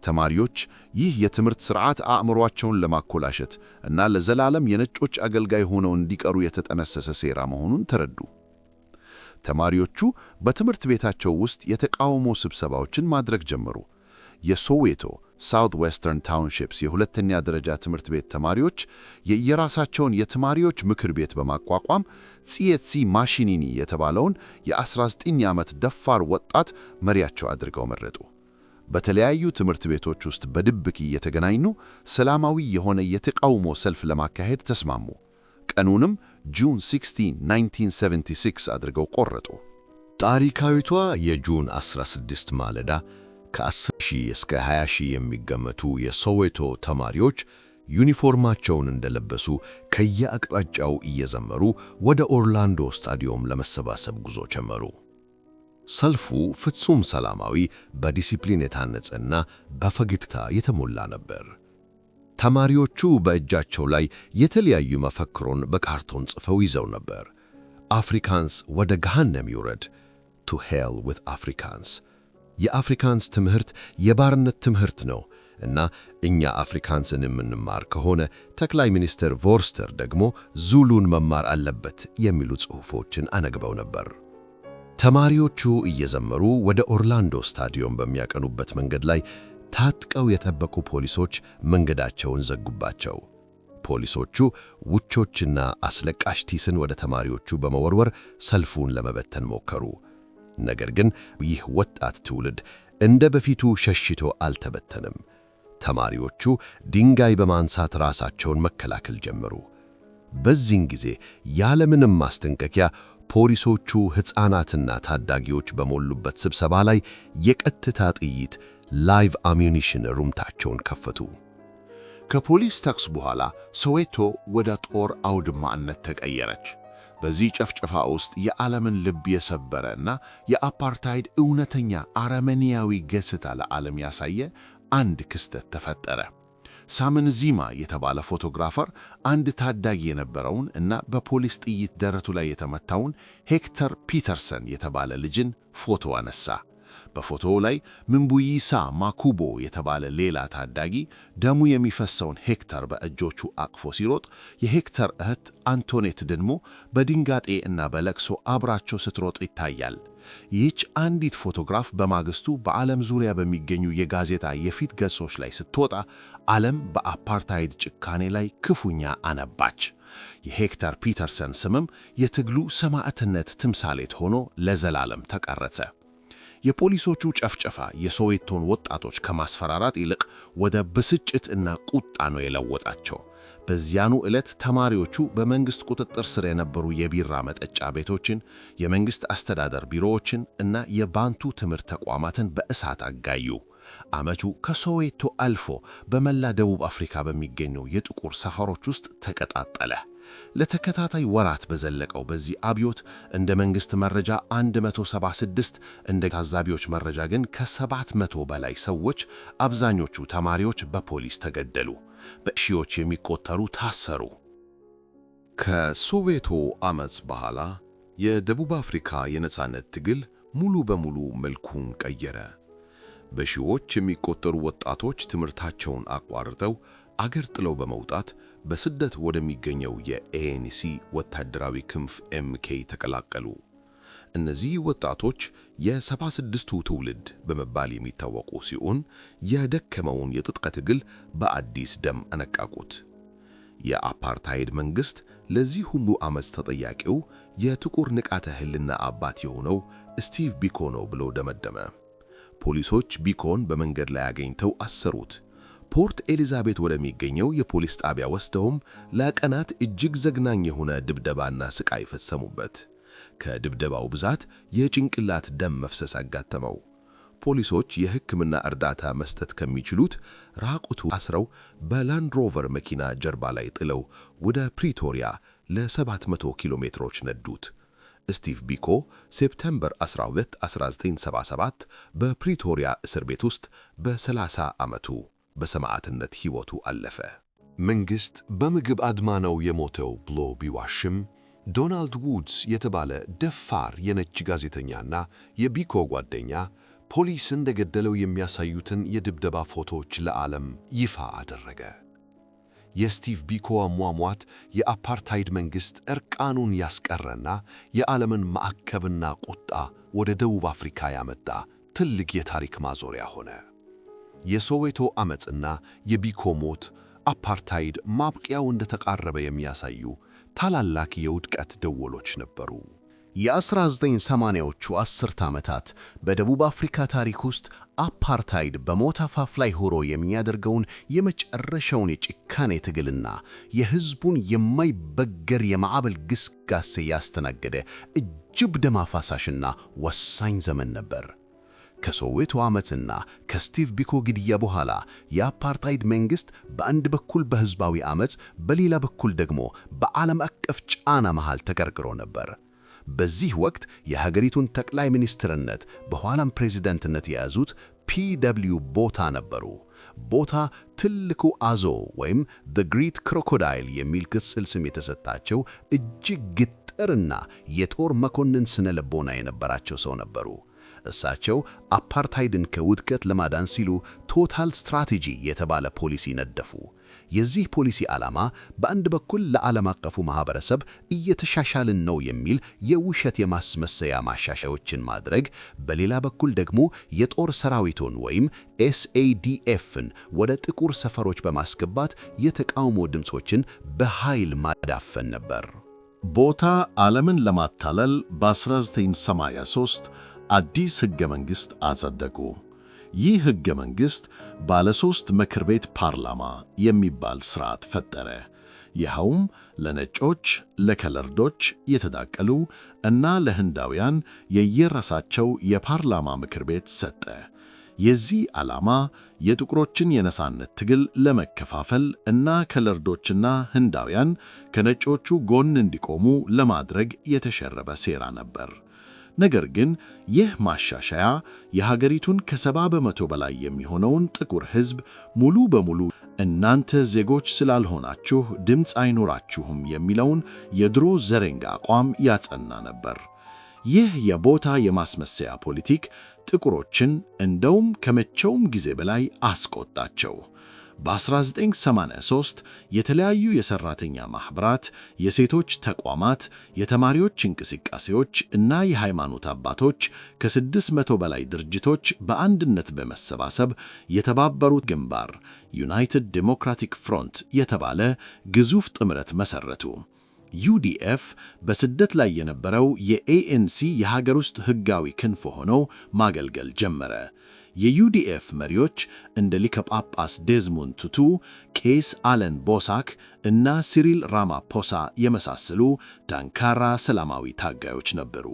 ተማሪዎች ይህ የትምህርት ሥርዓት አእምሮአቸውን ለማኮላሸት እና ለዘላለም የነጮች አገልጋይ ሆነው እንዲቀሩ የተጠነሰሰ ሴራ መሆኑን ተረዱ። ተማሪዎቹ በትምህርት ቤታቸው ውስጥ የተቃውሞ ስብሰባዎችን ማድረግ ጀመሩ። የሶዌቶ ሳውት ዌስተርን ታውንሺፕስ የሁለተኛ ደረጃ ትምህርት ቤት ተማሪዎች የየራሳቸውን የተማሪዎች ምክር ቤት በማቋቋም ፂየትሲ ማሺኒኒ የተባለውን የ19 ዓመት ደፋር ወጣት መሪያቸው አድርገው መረጡ። በተለያዩ ትምህርት ቤቶች ውስጥ በድብቅ እየተገናኙ ሰላማዊ የሆነ የተቃውሞ ሰልፍ ለማካሄድ ተስማሙ። ቀኑንም ጁን 16 1976 አድርገው ቆረጡ። ታሪካዊቷ የጁን 16 ማለዳ ከ10,000 እስከ 20,000 የሚገመቱ የሶዌቶ ተማሪዎች ዩኒፎርማቸውን እንደለበሱ ከየአቅጣጫው እየዘመሩ ወደ ኦርላንዶ ስታዲየም ለመሰባሰብ ጉዞ ጀመሩ። ሰልፉ ፍጹም ሰላማዊ፣ በዲሲፕሊን የታነጸና በፈገግታ የተሞላ ነበር። ተማሪዎቹ በእጃቸው ላይ የተለያዩ መፈክሮች በካርቶን ጽፈው ይዘው ነበር። አፍሪካንስ ወደ ገሃነም ይውረድ፣ to hell with Afrikaans። የአፍሪካንስ ትምህርት የባርነት ትምህርት ነው እና እኛ አፍሪካንስን የምንማር ከሆነ ጠቅላይ ሚኒስትር ቮርስተር ደግሞ ዙሉን መማር አለበት የሚሉ ጽሑፎችን አነግበው ነበር። ተማሪዎቹ እየዘመሩ ወደ ኦርላንዶ ስታዲየም በሚያቀኑበት መንገድ ላይ ታጥቀው የጠበቁ ፖሊሶች መንገዳቸውን ዘጉባቸው። ፖሊሶቹ ውቾችና አስለቃሽ ቲስን ወደ ተማሪዎቹ በመወርወር ሰልፉን ለመበተን ሞከሩ። ነገር ግን ይህ ወጣት ትውልድ እንደ በፊቱ ሸሽቶ አልተበተንም። ተማሪዎቹ ድንጋይ በማንሳት ራሳቸውን መከላከል ጀመሩ። በዚህን ጊዜ ያለምንም ማስጠንቀቂያ ፖሊሶቹ ሕፃናትና ታዳጊዎች በሞሉበት ስብሰባ ላይ የቀጥታ ጥይት ላይቭ አሚኒሽን ሩምታቸውን ከፈቱ። ከፖሊስ ተኩስ በኋላ ሶዌቶ ወደ ጦር አውድማነት ተቀየረች። በዚህ ጨፍጨፋ ውስጥ የዓለምን ልብ የሰበረና የአፓርታይድ እውነተኛ አረመኔያዊ ገጽታ ለዓለም ያሳየ አንድ ክስተት ተፈጠረ። ሳምን ዚማ የተባለ ፎቶግራፈር አንድ ታዳጊ የነበረውን እና በፖሊስ ጥይት ደረቱ ላይ የተመታውን ሄክተር ፒተርሰን የተባለ ልጅን ፎቶ አነሳ። በፎቶው ላይ ምንቡይሳ ማኩቦ የተባለ ሌላ ታዳጊ ደሙ የሚፈሰውን ሄክተር በእጆቹ አቅፎ ሲሮጥ፣ የሄክተር እህት አንቶኔት ደግሞ በድንጋጤ እና በለቅሶ አብራቸው ስትሮጥ ይታያል። ይህች አንዲት ፎቶግራፍ በማግስቱ በዓለም ዙሪያ በሚገኙ የጋዜጣ የፊት ገጾች ላይ ስትወጣ ዓለም በአፓርታይድ ጭካኔ ላይ ክፉኛ አነባች። የሄክተር ፒተርሰን ስምም የትግሉ ሰማዕትነት ትምሳሌት ሆኖ ለዘላለም ተቀረጸ። የፖሊሶቹ ጨፍጨፋ የሶዌቶን ወጣቶች ከማስፈራራት ይልቅ ወደ ብስጭት እና ቁጣ ነው የለወጣቸው። በዚያኑ ዕለት ተማሪዎቹ በመንግሥት ቁጥጥር ስር የነበሩ የቢራ መጠጫ ቤቶችን፣ የመንግሥት አስተዳደር ቢሮዎችን እና የባንቱ ትምህርት ተቋማትን በእሳት አጋዩ። አመቹ ከሶዌቶ አልፎ በመላ ደቡብ አፍሪካ በሚገኙ የጥቁር ሰፈሮች ውስጥ ተቀጣጠለ። ለተከታታይ ወራት በዘለቀው በዚህ አብዮት እንደ መንግሥት መረጃ 176፣ እንደ ታዛቢዎች መረጃ ግን ከ700 በላይ ሰዎች፣ አብዛኞቹ ተማሪዎች በፖሊስ ተገደሉ። በሺዎች የሚቆጠሩ ታሰሩ። ከሶዌቶ ዓመፅ በኋላ የደቡብ አፍሪካ የነጻነት ትግል ሙሉ በሙሉ መልኩን ቀየረ። በሺዎች የሚቆጠሩ ወጣቶች ትምህርታቸውን አቋርጠው አገር ጥለው በመውጣት በስደት ወደሚገኘው የኤኤንሲ ወታደራዊ ክንፍ ኤምኬ ተቀላቀሉ። እነዚህ ወጣቶች የ76ቱ ትውልድ በመባል የሚታወቁ ሲሆን የደከመውን የትጥቅ ትግል በአዲስ ደም አነቃቁት። የአፓርታይድ መንግሥት ለዚህ ሁሉ ዓመፅ ተጠያቂው የጥቁር ንቃተ ሕሊና አባት የሆነው ስቲቭ ቢኮ ነው ብሎ ደመደመ። ፖሊሶች ቢኮን በመንገድ ላይ አገኝተው አሰሩት። ፖርት ኤሊዛቤት ወደሚገኘው የፖሊስ ጣቢያ ወስደውም ለቀናት እጅግ ዘግናኝ የሆነ ድብደባና ስቃይ ፈጸሙበት። ከድብደባው ብዛት የጭንቅላት ደም መፍሰስ አጋጠመው። ፖሊሶች የሕክምና እርዳታ መስጠት ከሚችሉት ራቁቱ አስረው በላንድሮቨር መኪና ጀርባ ላይ ጥለው ወደ ፕሪቶሪያ ለ700 ኪሎ ሜትሮች ነዱት። ስቲቭ ቢኮ ሴፕቴምበር 12 1977 በፕሪቶሪያ እስር ቤት ውስጥ በ30 ዓመቱ በሰማዕትነት ሕይወቱ አለፈ። መንግሥት በምግብ አድማ ነው የሞተው ብሎ ቢዋሽም ዶናልድ ውድስ የተባለ ደፋር የነጭ ጋዜጠኛና የቢኮ ጓደኛ ፖሊስ እንደገደለው የሚያሳዩትን የድብደባ ፎቶዎች ለዓለም ይፋ አደረገ። የስቲቭ ቢኮ አሟሟት የአፓርታይድ መንግሥት ዕርቃኑን ያስቀረና የዓለምን ማዕቀብና ቁጣ ወደ ደቡብ አፍሪካ ያመጣ ትልቅ የታሪክ ማዞሪያ ሆነ። የሶዌቶ ዓመፅና የቢኮ ሞት አፓርታይድ ማብቂያው እንደተቃረበ የሚያሳዩ ታላላቅ የውድቀት ደወሎች ነበሩ። የ1980ዎቹ አስርተ ዓመታት በደቡብ አፍሪካ ታሪክ ውስጥ አፓርታይድ በሞት አፋፍ ላይ ሆኖ የሚያደርገውን የመጨረሻውን የጭካኔ ትግልና የሕዝቡን የማይበገር የማዕበል ግስጋሴ ያስተናገደ እጅግ ደም አፋሳሽና ወሳኝ ዘመን ነበር። ከሶዌቶ ዓመፅና ከስቲቭ ቢኮ ግድያ በኋላ የአፓርታይድ መንግሥት በአንድ በኩል በሕዝባዊ ዓመፅ፣ በሌላ በኩል ደግሞ በዓለም አቀፍ ጫና መሃል ተቀርቅሮ ነበር። በዚህ ወቅት የሀገሪቱን ጠቅላይ ሚኒስትርነት በኋላም ፕሬዝዳንትነት የያዙት ፒ.ደብልዩ. ቦታ ነበሩ። ቦታ ትልቁ አዞ ወይም ዘ ግሬት ክሮኮዳይል የሚል ቅጽል ስም የተሰጣቸው እጅግ ግትርና የጦር መኮንን ስነ ልቦና የነበራቸው ሰው ነበሩ። እሳቸው አፓርታይድን ከውድቀት ለማዳን ሲሉ ቶታል ስትራቴጂ የተባለ ፖሊሲ ነደፉ። የዚህ ፖሊሲ ዓላማ በአንድ በኩል ለዓለም አቀፉ ማህበረሰብ እየተሻሻልን ነው የሚል የውሸት የማስመሰያ ማሻሻያዎችን ማድረግ፣ በሌላ በኩል ደግሞ የጦር ሰራዊቱን ወይም SADFን ወደ ጥቁር ሰፈሮች በማስገባት የተቃውሞ ድምፆችን በኃይል ማዳፈን ነበር። ቦታ ዓለምን ለማታለል በ1983 አዲስ ሕገ መንግሥት አጸደቁ። ይህ ሕገ መንግሥት ባለ 3 ምክር ቤት ፓርላማ የሚባል ሥርዓት ፈጠረ። ይኸውም ለነጮች፣ ለከለርዶች የተዳቀሉ እና ለህንዳውያን የየራሳቸው የፓርላማ ምክር ቤት ሰጠ። የዚህ ዓላማ የጥቁሮችን የነጻነት ትግል ለመከፋፈል እና ከለርዶችና ህንዳውያን ከነጮቹ ጎን እንዲቆሙ ለማድረግ የተሸረበ ሴራ ነበር። ነገር ግን ይህ ማሻሻያ የሀገሪቱን ከ70 በመቶ በላይ የሚሆነውን ጥቁር ሕዝብ ሙሉ በሙሉ እናንተ ዜጎች ስላልሆናችሁ ድምፅ አይኖራችሁም የሚለውን የድሮ ዘረኛ አቋም ያጸና ነበር። ይህ የቦታ የማስመሰያ ፖለቲክ ጥቁሮችን እንደውም ከመቼውም ጊዜ በላይ አስቆጣቸው። በ1983 የተለያዩ የሰራተኛ ማኅበራት፣ የሴቶች ተቋማት፣ የተማሪዎች እንቅስቃሴዎች እና የሃይማኖት አባቶች ከ600 በላይ ድርጅቶች በአንድነት በመሰባሰብ የተባበሩት ግንባር ዩናይትድ ዴሞክራቲክ ፍሮንት የተባለ ግዙፍ ጥምረት መሠረቱ። UDF በስደት ላይ የነበረው የANC የሀገር ውስጥ ሕጋዊ ክንፍ ሆኖ ማገልገል ጀመረ። የUDF መሪዎች እንደ ሊቀ ጳጳስ ዴዝሞንድ ቱቱ፣ ቄስ አለን ቦሳክ እና ሲሪል ራማፖሳ የመሳሰሉ ጠንካራ ሰላማዊ ታጋዮች ነበሩ።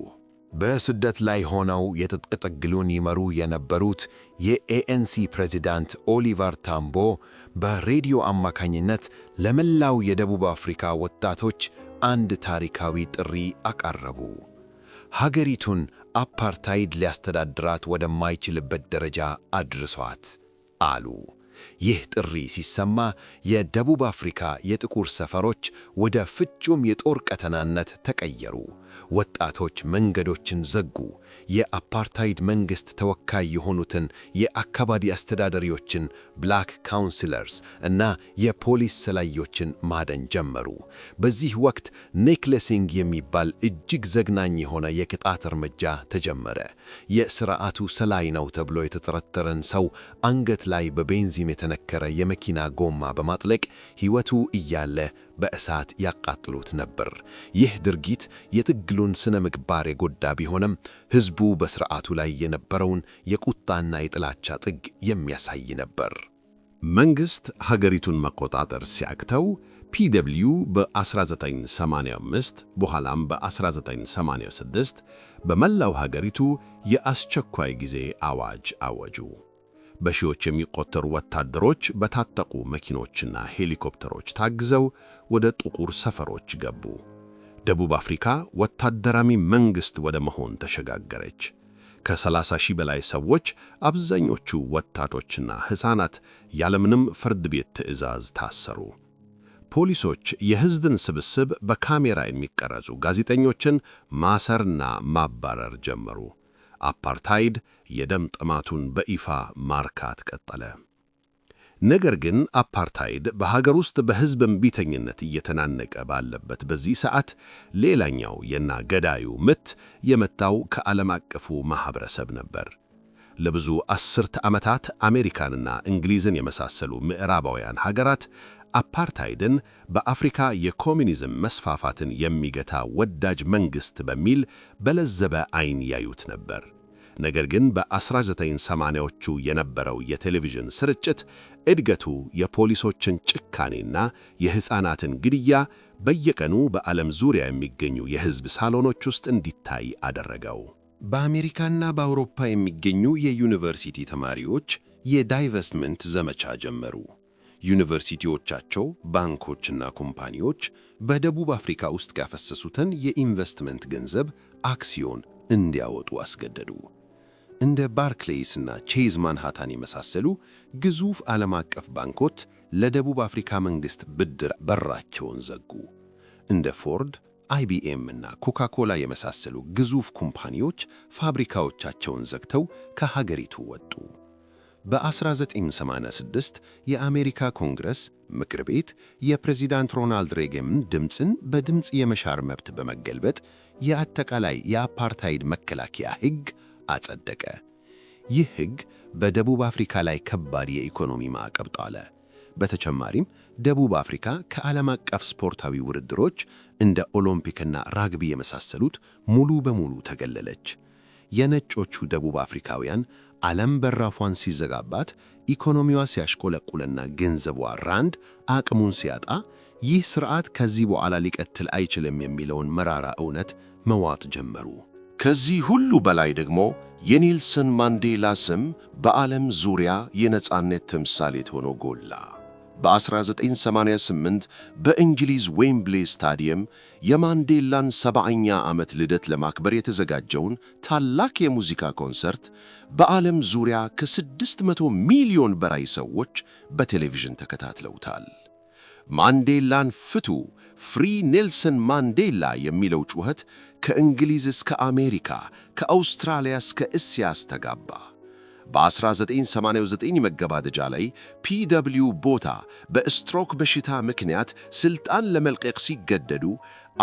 በስደት ላይ ሆነው የትጥቅ ትግሉን ይመሩ የነበሩት የኤኤንሲ ፕሬዝዳንት ኦሊቨር ታምቦ በሬዲዮ አማካኝነት ለመላው የደቡብ አፍሪካ ወጣቶች አንድ ታሪካዊ ጥሪ አቀረቡ። ሀገሪቱን አፓርታይድ ሊያስተዳድራት ወደማይችልበት ደረጃ አድርሷት አሉ። ይህ ጥሪ ሲሰማ የደቡብ አፍሪካ የጥቁር ሰፈሮች ወደ ፍጹም የጦር ቀጠናነት ተቀየሩ። ወጣቶች መንገዶችን ዘጉ። የአፓርታይድ መንግሥት ተወካይ የሆኑትን የአካባቢ አስተዳዳሪዎችን ብላክ ካውንስለርስ እና የፖሊስ ሰላዮችን ማደን ጀመሩ። በዚህ ወቅት ኔክሌሲንግ የሚባል እጅግ ዘግናኝ የሆነ የቅጣት እርምጃ ተጀመረ። የሥርዓቱ ሰላይ ነው ተብሎ የተጠረጠረን ሰው አንገት ላይ በቤንዚን የተነከረ የመኪና ጎማ በማጥለቅ ሕይወቱ እያለ በእሳት ያቃጥሉት ነበር። ይህ ድርጊት የትግሉን ስነ ምግባር የጎዳ ቢሆንም ሕዝቡ በሥርዓቱ ላይ የነበረውን የቁጣና የጥላቻ ጥግ የሚያሳይ ነበር። መንግሥት ሀገሪቱን መቆጣጠር ሲያቅተው PW በ1985 በኋላም በ1986 በመላው ሀገሪቱ የአስቸኳይ ጊዜ አዋጅ አወጁ። በሺዎች የሚቆጠሩ ወታደሮች በታጠቁ መኪኖችና ሄሊኮፕተሮች ታግዘው ወደ ጥቁር ሰፈሮች ገቡ። ደቡብ አፍሪካ ወታደራዊ መንግሥት ወደ መሆን ተሸጋገረች። ከ30,000 በላይ ሰዎች፣ አብዛኞቹ ወጣቶችና ሕፃናት ያለምንም ፍርድ ቤት ትዕዛዝ ታሰሩ። ፖሊሶች የሕዝብን ስብስብ በካሜራ የሚቀረጹ ጋዜጠኞችን ማሰርና ማባረር ጀመሩ። አፓርታይድ የደም ጥማቱን በይፋ ማርካት ቀጠለ። ነገር ግን አፓርታይድ በሀገር ውስጥ በሕዝብ እምቢተኝነት እየተናነቀ ባለበት በዚህ ሰዓት ሌላኛው የና ገዳዩ ምት የመጣው ከዓለም አቀፉ ማኅበረሰብ ነበር። ለብዙ አስርተ ዓመታት አሜሪካንና እንግሊዝን የመሳሰሉ ምዕራባውያን ሀገራት አፓርታይድን በአፍሪካ የኮሚኒዝም መስፋፋትን የሚገታ ወዳጅ መንግሥት በሚል በለዘበ ዓይን ያዩት ነበር። ነገር ግን በ1980ዎቹ የነበረው የቴሌቪዥን ስርጭት እድገቱ የፖሊሶችን ጭካኔና የሕፃናትን ግድያ በየቀኑ በዓለም ዙሪያ የሚገኙ የሕዝብ ሳሎኖች ውስጥ እንዲታይ አደረገው። በአሜሪካና በአውሮፓ የሚገኙ የዩኒቨርሲቲ ተማሪዎች የዳይቨስትመንት ዘመቻ ጀመሩ። ዩኒቨርሲቲዎቻቸው፣ ባንኮችና ኮምፓኒዎች በደቡብ አፍሪካ ውስጥ ያፈሰሱትን የኢንቨስትመንት ገንዘብ አክሲዮን እንዲያወጡ አስገደዱ። እንደ ባርክሌይስ እና ቼዝ ማንሃታን የመሳሰሉ ግዙፍ ዓለም አቀፍ ባንኮች ለደቡብ አፍሪካ መንግሥት ብድር በራቸውን ዘጉ። እንደ ፎርድ፣ አይቢኤም እና ኮካኮላ የመሳሰሉ ግዙፍ ኩምፓኒዎች ፋብሪካዎቻቸውን ዘግተው ከሀገሪቱ ወጡ። በ1986 የአሜሪካ ኮንግረስ ምክር ቤት የፕሬዚዳንት ሮናልድ ሬገንን ድምፅን በድምፅ የመሻር መብት በመገልበጥ የአጠቃላይ የአፓርታይድ መከላከያ ሕግ አጸደቀ። ይህ ሕግ በደቡብ አፍሪካ ላይ ከባድ የኢኮኖሚ ማዕቀብ ጣለ። በተጨማሪም ደቡብ አፍሪካ ከዓለም አቀፍ ስፖርታዊ ውድድሮች እንደ ኦሎምፒክና ራግቢ የመሳሰሉት ሙሉ በሙሉ ተገለለች። የነጮቹ ደቡብ አፍሪካውያን ዓለም በራፏን ሲዘጋባት፣ ኢኮኖሚዋ ሲያሽቆለቁልና ገንዘቧ ራንድ አቅሙን ሲያጣ፣ ይህ ሥርዓት ከዚህ በኋላ ሊቀጥል አይችልም የሚለውን መራራ እውነት መዋጥ ጀመሩ። ከዚህ ሁሉ በላይ ደግሞ የኔልሰን ማንዴላ ስም በዓለም ዙሪያ የነጻነት ተምሳሌት ሆኖ ጎላ። በ1988 በእንግሊዝ ዌምብሌ ስታዲየም የማንዴላን 70ኛ ዓመት ልደት ለማክበር የተዘጋጀውን ታላቅ የሙዚቃ ኮንሰርት በዓለም ዙሪያ ከ600 ሚሊዮን በላይ ሰዎች በቴሌቪዥን ተከታትለውታል። ማንዴላን ፍቱ፣ ፍሪ ኔልሰን ማንዴላ የሚለው ጩኸት ከእንግሊዝ እስከ አሜሪካ፣ ከአውስትራሊያ እስከ እስያ አስተጋባ። በ1989 መገባደጃ ላይ ፒደብሊው ቦታ በስትሮክ በሽታ ምክንያት ሥልጣን ለመልቀቅ ሲገደዱ፣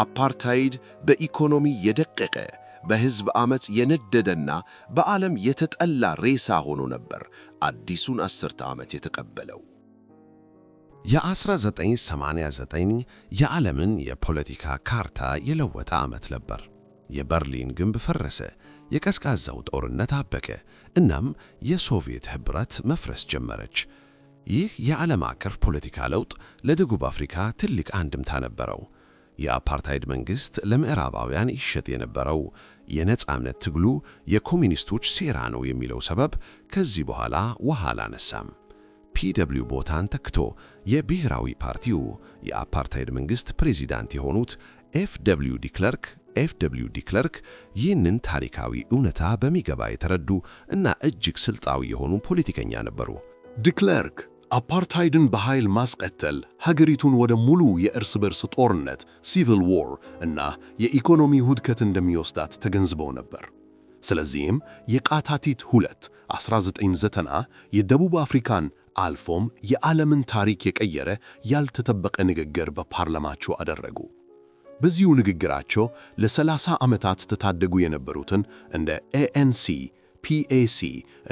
አፓርታይድ በኢኮኖሚ የደቀቀ በሕዝብ ዓመፅ የነደደና በዓለም የተጠላ ሬሳ ሆኖ ነበር አዲሱን 10 ዓመት የተቀበለው። የ1989 የዓለምን የፖለቲካ ካርታ የለወጠ ዓመት ነበር። የበርሊን ግንብ ፈረሰ፣ የቀዝቃዛው ጦርነት አበቀ፣ እናም የሶቪየት ኅብረት መፍረስ ጀመረች። ይህ የዓለም አቀፍ ፖለቲካ ለውጥ ለደቡብ አፍሪካ ትልቅ አንድምታ ነበረው። የአፓርታይድ መንግሥት ለምዕራባውያን ይሸጥ የነበረው የነጻነት ትግሉ የኮሚኒስቶች ሴራ ነው የሚለው ሰበብ ከዚህ በኋላ ውሃ አላነሳም። ፒደብሊው ቦታን ተክቶ የብሔራዊ ፓርቲው የአፓርታይድ መንግሥት ፕሬዚዳንት የሆኑት ኤፍደብሊው ዲክለርክ ይህንን ታሪካዊ እውነታ በሚገባ የተረዱ እና እጅግ ስልጣዊ የሆኑ ፖለቲከኛ ነበሩ። ዲክለርክ አፓርታይድን በኃይል ማስቀጠል ሀገሪቱን ወደ ሙሉ የእርስ በርስ ጦርነት ሲቪል ዎር እና የኢኮኖሚ ውድቀት እንደሚወስዳት ተገንዝበው ነበር። ስለዚህም የካቲት 2 1990 የደቡብ አፍሪካን አልፎም የዓለምን ታሪክ የቀየረ ያልተጠበቀ ንግግር በፓርላማቸው አደረጉ። በዚሁ ንግግራቸው ለ30 ዓመታት ተታደጉ የነበሩትን እንደ ኤኤንሲ፣ ፒኤሲ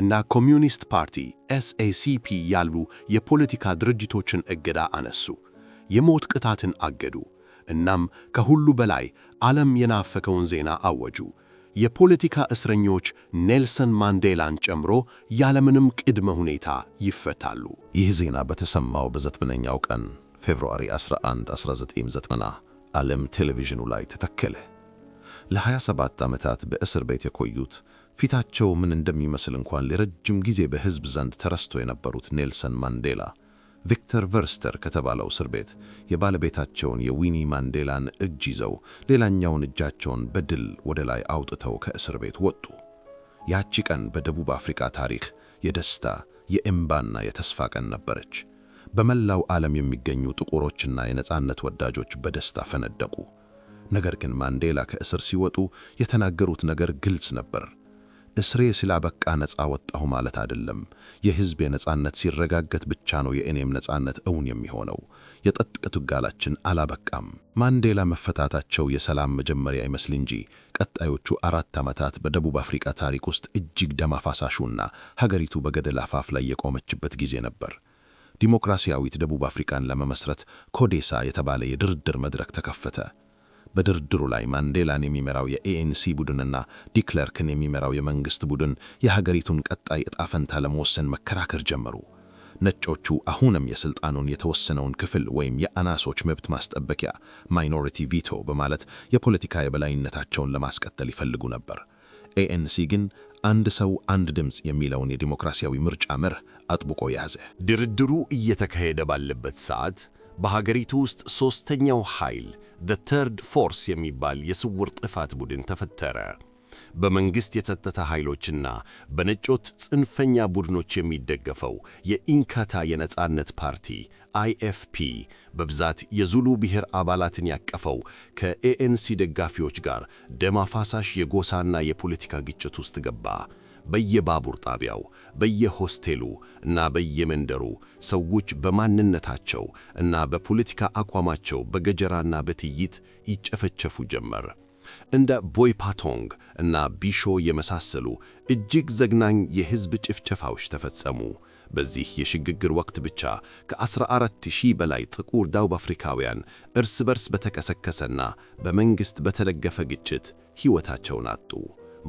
እና ኮሚዩኒስት ፓርቲ ኤስኤሲፒ ያሉ የፖለቲካ ድርጅቶችን እገዳ አነሱ፣ የሞት ቅጣትን አገዱ። እናም ከሁሉ በላይ ዓለም የናፈቀውን ዜና አወጁ። የፖለቲካ እስረኞች ኔልሰን ማንዴላን ጨምሮ ያለምንም ቅድመ ሁኔታ ይፈታሉ። ይህ ዜና በተሰማው በ9ኛው ቀን ፌብሩዋሪ 11 1990 ዓለም ቴሌቪዥኑ ላይ ተተከለ። ለ27 ዓመታት በእስር ቤት የቆዩት ፊታቸው ምን እንደሚመስል እንኳን ለረጅም ጊዜ በሕዝብ ዘንድ ተረስቶ የነበሩት ኔልሰን ማንዴላ ቪክተር ቨርስተር ከተባለው እስር ቤት የባለቤታቸውን የዊኒ ማንዴላን እጅ ይዘው ሌላኛውን እጃቸውን በድል ወደ ላይ አውጥተው ከእስር ቤት ወጡ። ያቺ ቀን በደቡብ አፍሪካ ታሪክ የደስታ የእምባና የተስፋ ቀን ነበረች። በመላው ዓለም የሚገኙ ጥቁሮችና የነጻነት ወዳጆች በደስታ ፈነደቁ። ነገር ግን ማንዴላ ከእስር ሲወጡ የተናገሩት ነገር ግልጽ ነበር። እስሬ ስላበቃ ነፃ ወጣሁ ማለት አይደለም። የሕዝብ የነጻነት ሲረጋገጥ ብቻ ነው የእኔም ነጻነት እውን የሚሆነው። የትጥቅ ትግላችን አላበቃም። ማንዴላ መፈታታቸው የሰላም መጀመሪያ ይመስል እንጂ ቀጣዮቹ 4 ዓመታት በደቡብ አፍሪካ ታሪክ ውስጥ እጅግ ደም አፋሳሹና ሀገሪቱ በገደል አፋፍ ላይ የቆመችበት ጊዜ ነበር። ዲሞክራሲያዊት ደቡብ አፍሪካን ለመመስረት ኮዴሳ የተባለ የድርድር መድረክ ተከፈተ። በድርድሩ ላይ ማንዴላን የሚመራው የኤኤንሲ ቡድንና ዲክለርክን የሚመራው የመንግሥት ቡድን የሀገሪቱን ቀጣይ ዕጣ ፈንታ ለመወሰን መከራከር ጀመሩ። ነጮቹ አሁንም የሥልጣኑን የተወሰነውን ክፍል ወይም የአናሶች መብት ማስጠበቂያ ማይኖሪቲ ቪቶ በማለት የፖለቲካ የበላይነታቸውን ለማስቀጠል ይፈልጉ ነበር። ኤኤንሲ ግን አንድ ሰው አንድ ድምፅ የሚለውን የዲሞክራሲያዊ ምርጫ መርህ አጥብቆ ያዘ። ድርድሩ እየተካሄደ ባለበት ሰዓት በሀገሪቱ ውስጥ ሦስተኛው ኃይል the third force የሚባል የስውር ጥፋት ቡድን ተፈጠረ። በመንግሥት የጸጥታ ኃይሎችና በነጮች ጽንፈኛ ቡድኖች የሚደገፈው የኢንካታ የነጻነት ፓርቲ አይኤፍፒ በብዛት የዙሉ ብሔር አባላትን ያቀፈው ከኤኤንሲ ደጋፊዎች ጋር ደም አፋሳሽ የጎሳና የፖለቲካ ግጭት ውስጥ ገባ። በየባቡር ጣቢያው፣ በየሆስቴሉ እና በየመንደሩ ሰዎች በማንነታቸው እና በፖለቲካ አቋማቸው በገጀራና በጥይት ይጨፈጨፉ ጀመር። እንደ ቦይፓቶንግ እና ቢሾ የመሳሰሉ እጅግ ዘግናኝ የሕዝብ ጭፍጨፋዎች ተፈጸሙ። በዚህ የሽግግር ወቅት ብቻ ከ14,000 በላይ ጥቁር ደቡብ አፍሪካውያን እርስ በርስ በተቀሰቀሰና በመንግሥት በተደገፈ ግጭት ሕይወታቸውን አጡ።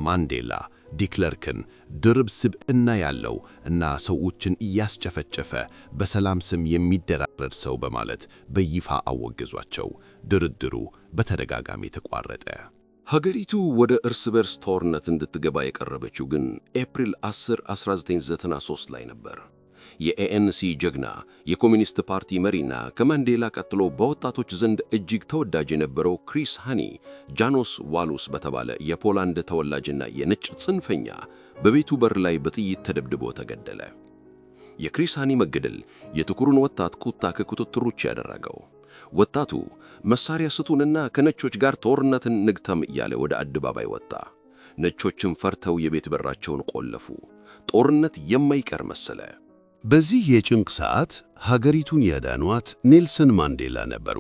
ማንዴላ ዲክለርክን ድርብ ስብዕና ያለው እና ሰዎችን እያስጨፈጨፈ በሰላም ስም የሚደራደር ሰው በማለት በይፋ አወገዟቸው። ድርድሩ በተደጋጋሚ ተቋረጠ። ሀገሪቱ ወደ እርስ በርስ ጦርነት እንድትገባ የቀረበችው ግን ኤፕሪል 10 1993 ላይ ነበር። የኤኤንሲ ጀግና የኮሚኒስት ፓርቲ መሪና ከማንዴላ ቀጥሎ በወጣቶች ዘንድ እጅግ ተወዳጅ የነበረው ክሪስ ሃኒ ጃኖስ ዋሉስ በተባለ የፖላንድ ተወላጅና የነጭ ጽንፈኛ በቤቱ በር ላይ በጥይት ተደብድቦ ተገደለ። የክሪስ ሃኒ መገደል የጥቁሩን ወጣት ቁጣ ከቁጥጥር ውጭ ያደረገው። ወጣቱ መሳሪያ ስጡንና ከነጮች ጋር ጦርነትን ንግተም እያለ ወደ አደባባይ ወጣ። ነጮችም ፈርተው የቤት በራቸውን ቆለፉ። ጦርነት የማይቀር መሰለ። በዚህ የጭንቅ ሰዓት ሀገሪቱን ያዳኗት ኔልሰን ማንዴላ ነበሩ።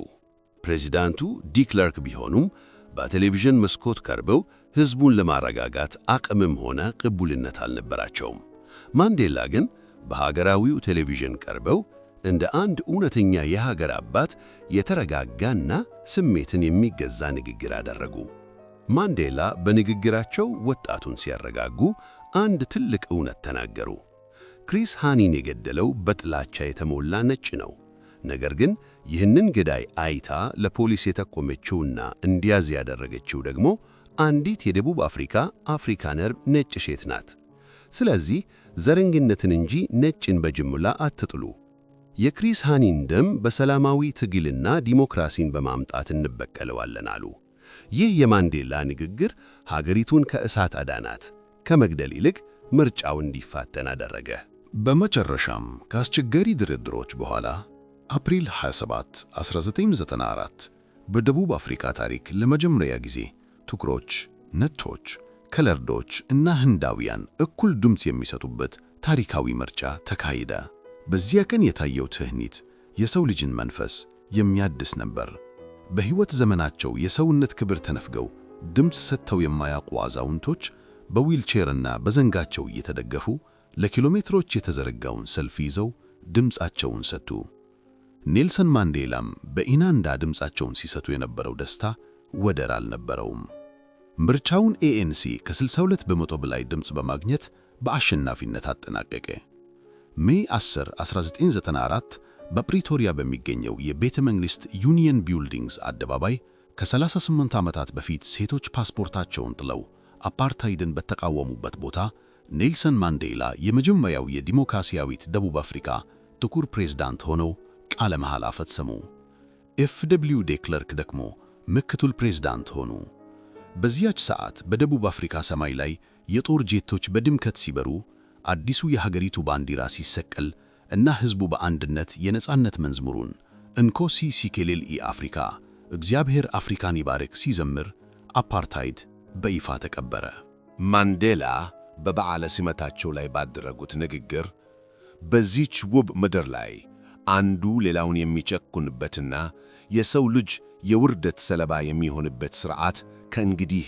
ፕሬዚዳንቱ ዲክለርክ ቢሆኑም በቴሌቪዥን መስኮት ቀርበው ሕዝቡን ለማረጋጋት አቅምም ሆነ ቅቡልነት አልነበራቸውም። ማንዴላ ግን በሀገራዊው ቴሌቪዥን ቀርበው እንደ አንድ እውነተኛ የሀገር አባት የተረጋጋና ስሜትን የሚገዛ ንግግር አደረጉ። ማንዴላ በንግግራቸው ወጣቱን ሲያረጋጉ አንድ ትልቅ እውነት ተናገሩ። ክሪስ ሃኒን የገደለው በጥላቻ የተሞላ ነጭ ነው። ነገር ግን ይህንን ገዳይ አይታ ለፖሊስ የጠቆመችውና እንዲያዝ ያደረገችው ደግሞ አንዲት የደቡብ አፍሪካነር ነጭ ሴት ናት። ስለዚህ ዘረኝነትን እንጂ ነጭን በጅምላ አትጥሉ። የክሪስ ሃኒን ደም በሰላማዊ ትግልና ዲሞክራሲን በማምጣት እንበቀለዋለን አሉ። ይህ የማንዴላ ንግግር ሀገሪቱን ከእሳት አዳናት፣ ከመግደል ይልቅ ምርጫው እንዲፋጠን አደረገ። በመጨረሻም ከአስቸጋሪ ድርድሮች በኋላ አፕሪል 27 1994 በደቡብ አፍሪካ ታሪክ ለመጀመሪያ ጊዜ ጥቁሮች፣ ነጮች፣ ከለርዶች እና ህንዳውያን እኩል ድምፅ የሚሰጡበት ታሪካዊ ምርጫ ተካሄደ። በዚያ ቀን የታየው ትዕይንት የሰው ልጅን መንፈስ የሚያድስ ነበር። በሕይወት ዘመናቸው የሰውነት ክብር ተነፍገው ድምፅ ሰጥተው የማያውቁ አዛውንቶች በዊልቼርና በዘንጋቸው እየተደገፉ ለኪሎሜትሮች የተዘረጋውን ሰልፍ ይዘው ድምፃቸውን ሰጡ። ኔልሰን ማንዴላም በኢናንዳ ድምፃቸውን ሲሰጡ የነበረው ደስታ ወደር አልነበረውም። ምርጫውን ኤኤንሲ ከ62 በመቶ በላይ ድምፅ በማግኘት በአሸናፊነት አጠናቀቀ። ሜይ 10 1994 በፕሪቶሪያ በሚገኘው የቤተ መንግሥት ዩኒየን ቢልዲንግስ አደባባይ ከ38 ዓመታት በፊት ሴቶች ፓስፖርታቸውን ጥለው አፓርታይድን በተቃወሙበት ቦታ ኔልሰን ማንዴላ የመጀመሪያው የዲሞክራሲያዊት ደቡብ አፍሪካ ጥቁር ፕሬዝዳንት ሆነው ቃለ መሐላ ፈጸሙ። ኤፍደብሊው ዴክለርክ ደግሞ ምክትል ፕሬዝዳንት ሆኑ። በዚያች ሰዓት በደቡብ አፍሪካ ሰማይ ላይ የጦር ጄቶች በድምቀት ሲበሩ፣ አዲሱ የሀገሪቱ ባንዲራ ሲሰቀል እና ሕዝቡ በአንድነት የነጻነት መዝሙሩን እንኮሲ ሲኬሌል አፍሪካ እግዚአብሔር አፍሪካን ይባርክ ሲዘምር አፓርታይድ በይፋ ተቀበረ። ማንዴላ በበዓለ ሲመታቸው ላይ ባደረጉት ንግግር በዚች ውብ ምድር ላይ አንዱ ሌላውን የሚጨኩንበትና የሰው ልጅ የውርደት ሰለባ የሚሆንበት ሥርዓት ከእንግዲህ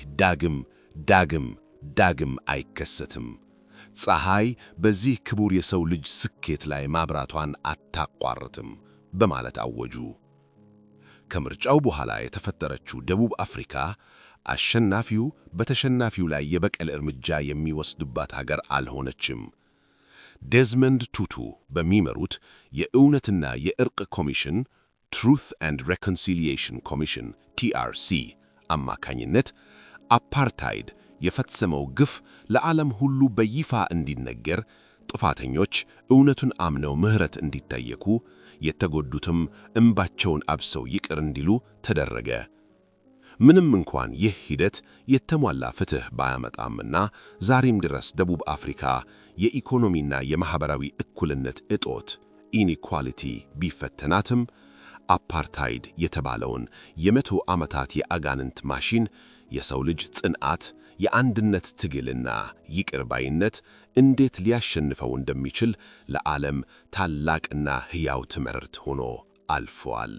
ዳግም አይከሰትም። ፀሐይ በዚህ ክቡር የሰው ልጅ ስኬት ላይ ማብራቷን አታቋርጥም በማለት አወጁ። ከምርጫው በኋላ የተፈጠረችው ደቡብ አፍሪካ አሸናፊው በተሸናፊው ላይ የበቀል እርምጃ የሚወስድባት ሀገር አልሆነችም። ዴዝመንድ ቱቱ በሚመሩት የእውነትና የእርቅ ኮሚሽን ትሩት ኤንድ ሬኮንሲሊዬሽን ኮሚሽን TRC አማካኝነት አፓርታይድ የፈጸመው ግፍ ለዓለም ሁሉ በይፋ እንዲነገር፣ ጥፋተኞች እውነቱን አምነው ምህረት እንዲጠየቁ፣ የተጎዱትም እንባቸውን አብሰው ይቅር እንዲሉ ተደረገ። ምንም እንኳን ይህ ሂደት የተሟላ ፍትሕ ባያመጣምና ዛሬም ድረስ ደቡብ አፍሪካ የኢኮኖሚና የማኅበራዊ እኩልነት እጦት ኢኒኳሊቲ ቢፈተናትም አፓርታይድ የተባለውን የመቶ ዓመታት የአጋንንት ማሽን የሰው ልጅ ጽንዓት፣ የአንድነት ትግልና ይቅር ባይነት እንዴት ሊያሸንፈው እንደሚችል ለዓለም ታላቅና ሕያው ትምህርት ሆኖ አልፏል።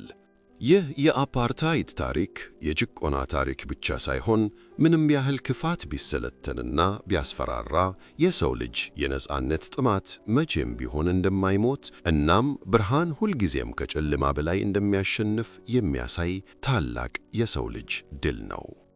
ይህ የአፓርታይድ ታሪክ የጭቆና ታሪክ ብቻ ሳይሆን ምንም ያህል ክፋት ቢሰለተንና ቢያስፈራራ የሰው ልጅ የነጻነት ጥማት መቼም ቢሆን እንደማይሞት እናም ብርሃን ሁልጊዜም ከጨለማ በላይ እንደሚያሸንፍ የሚያሳይ ታላቅ የሰው ልጅ ድል ነው።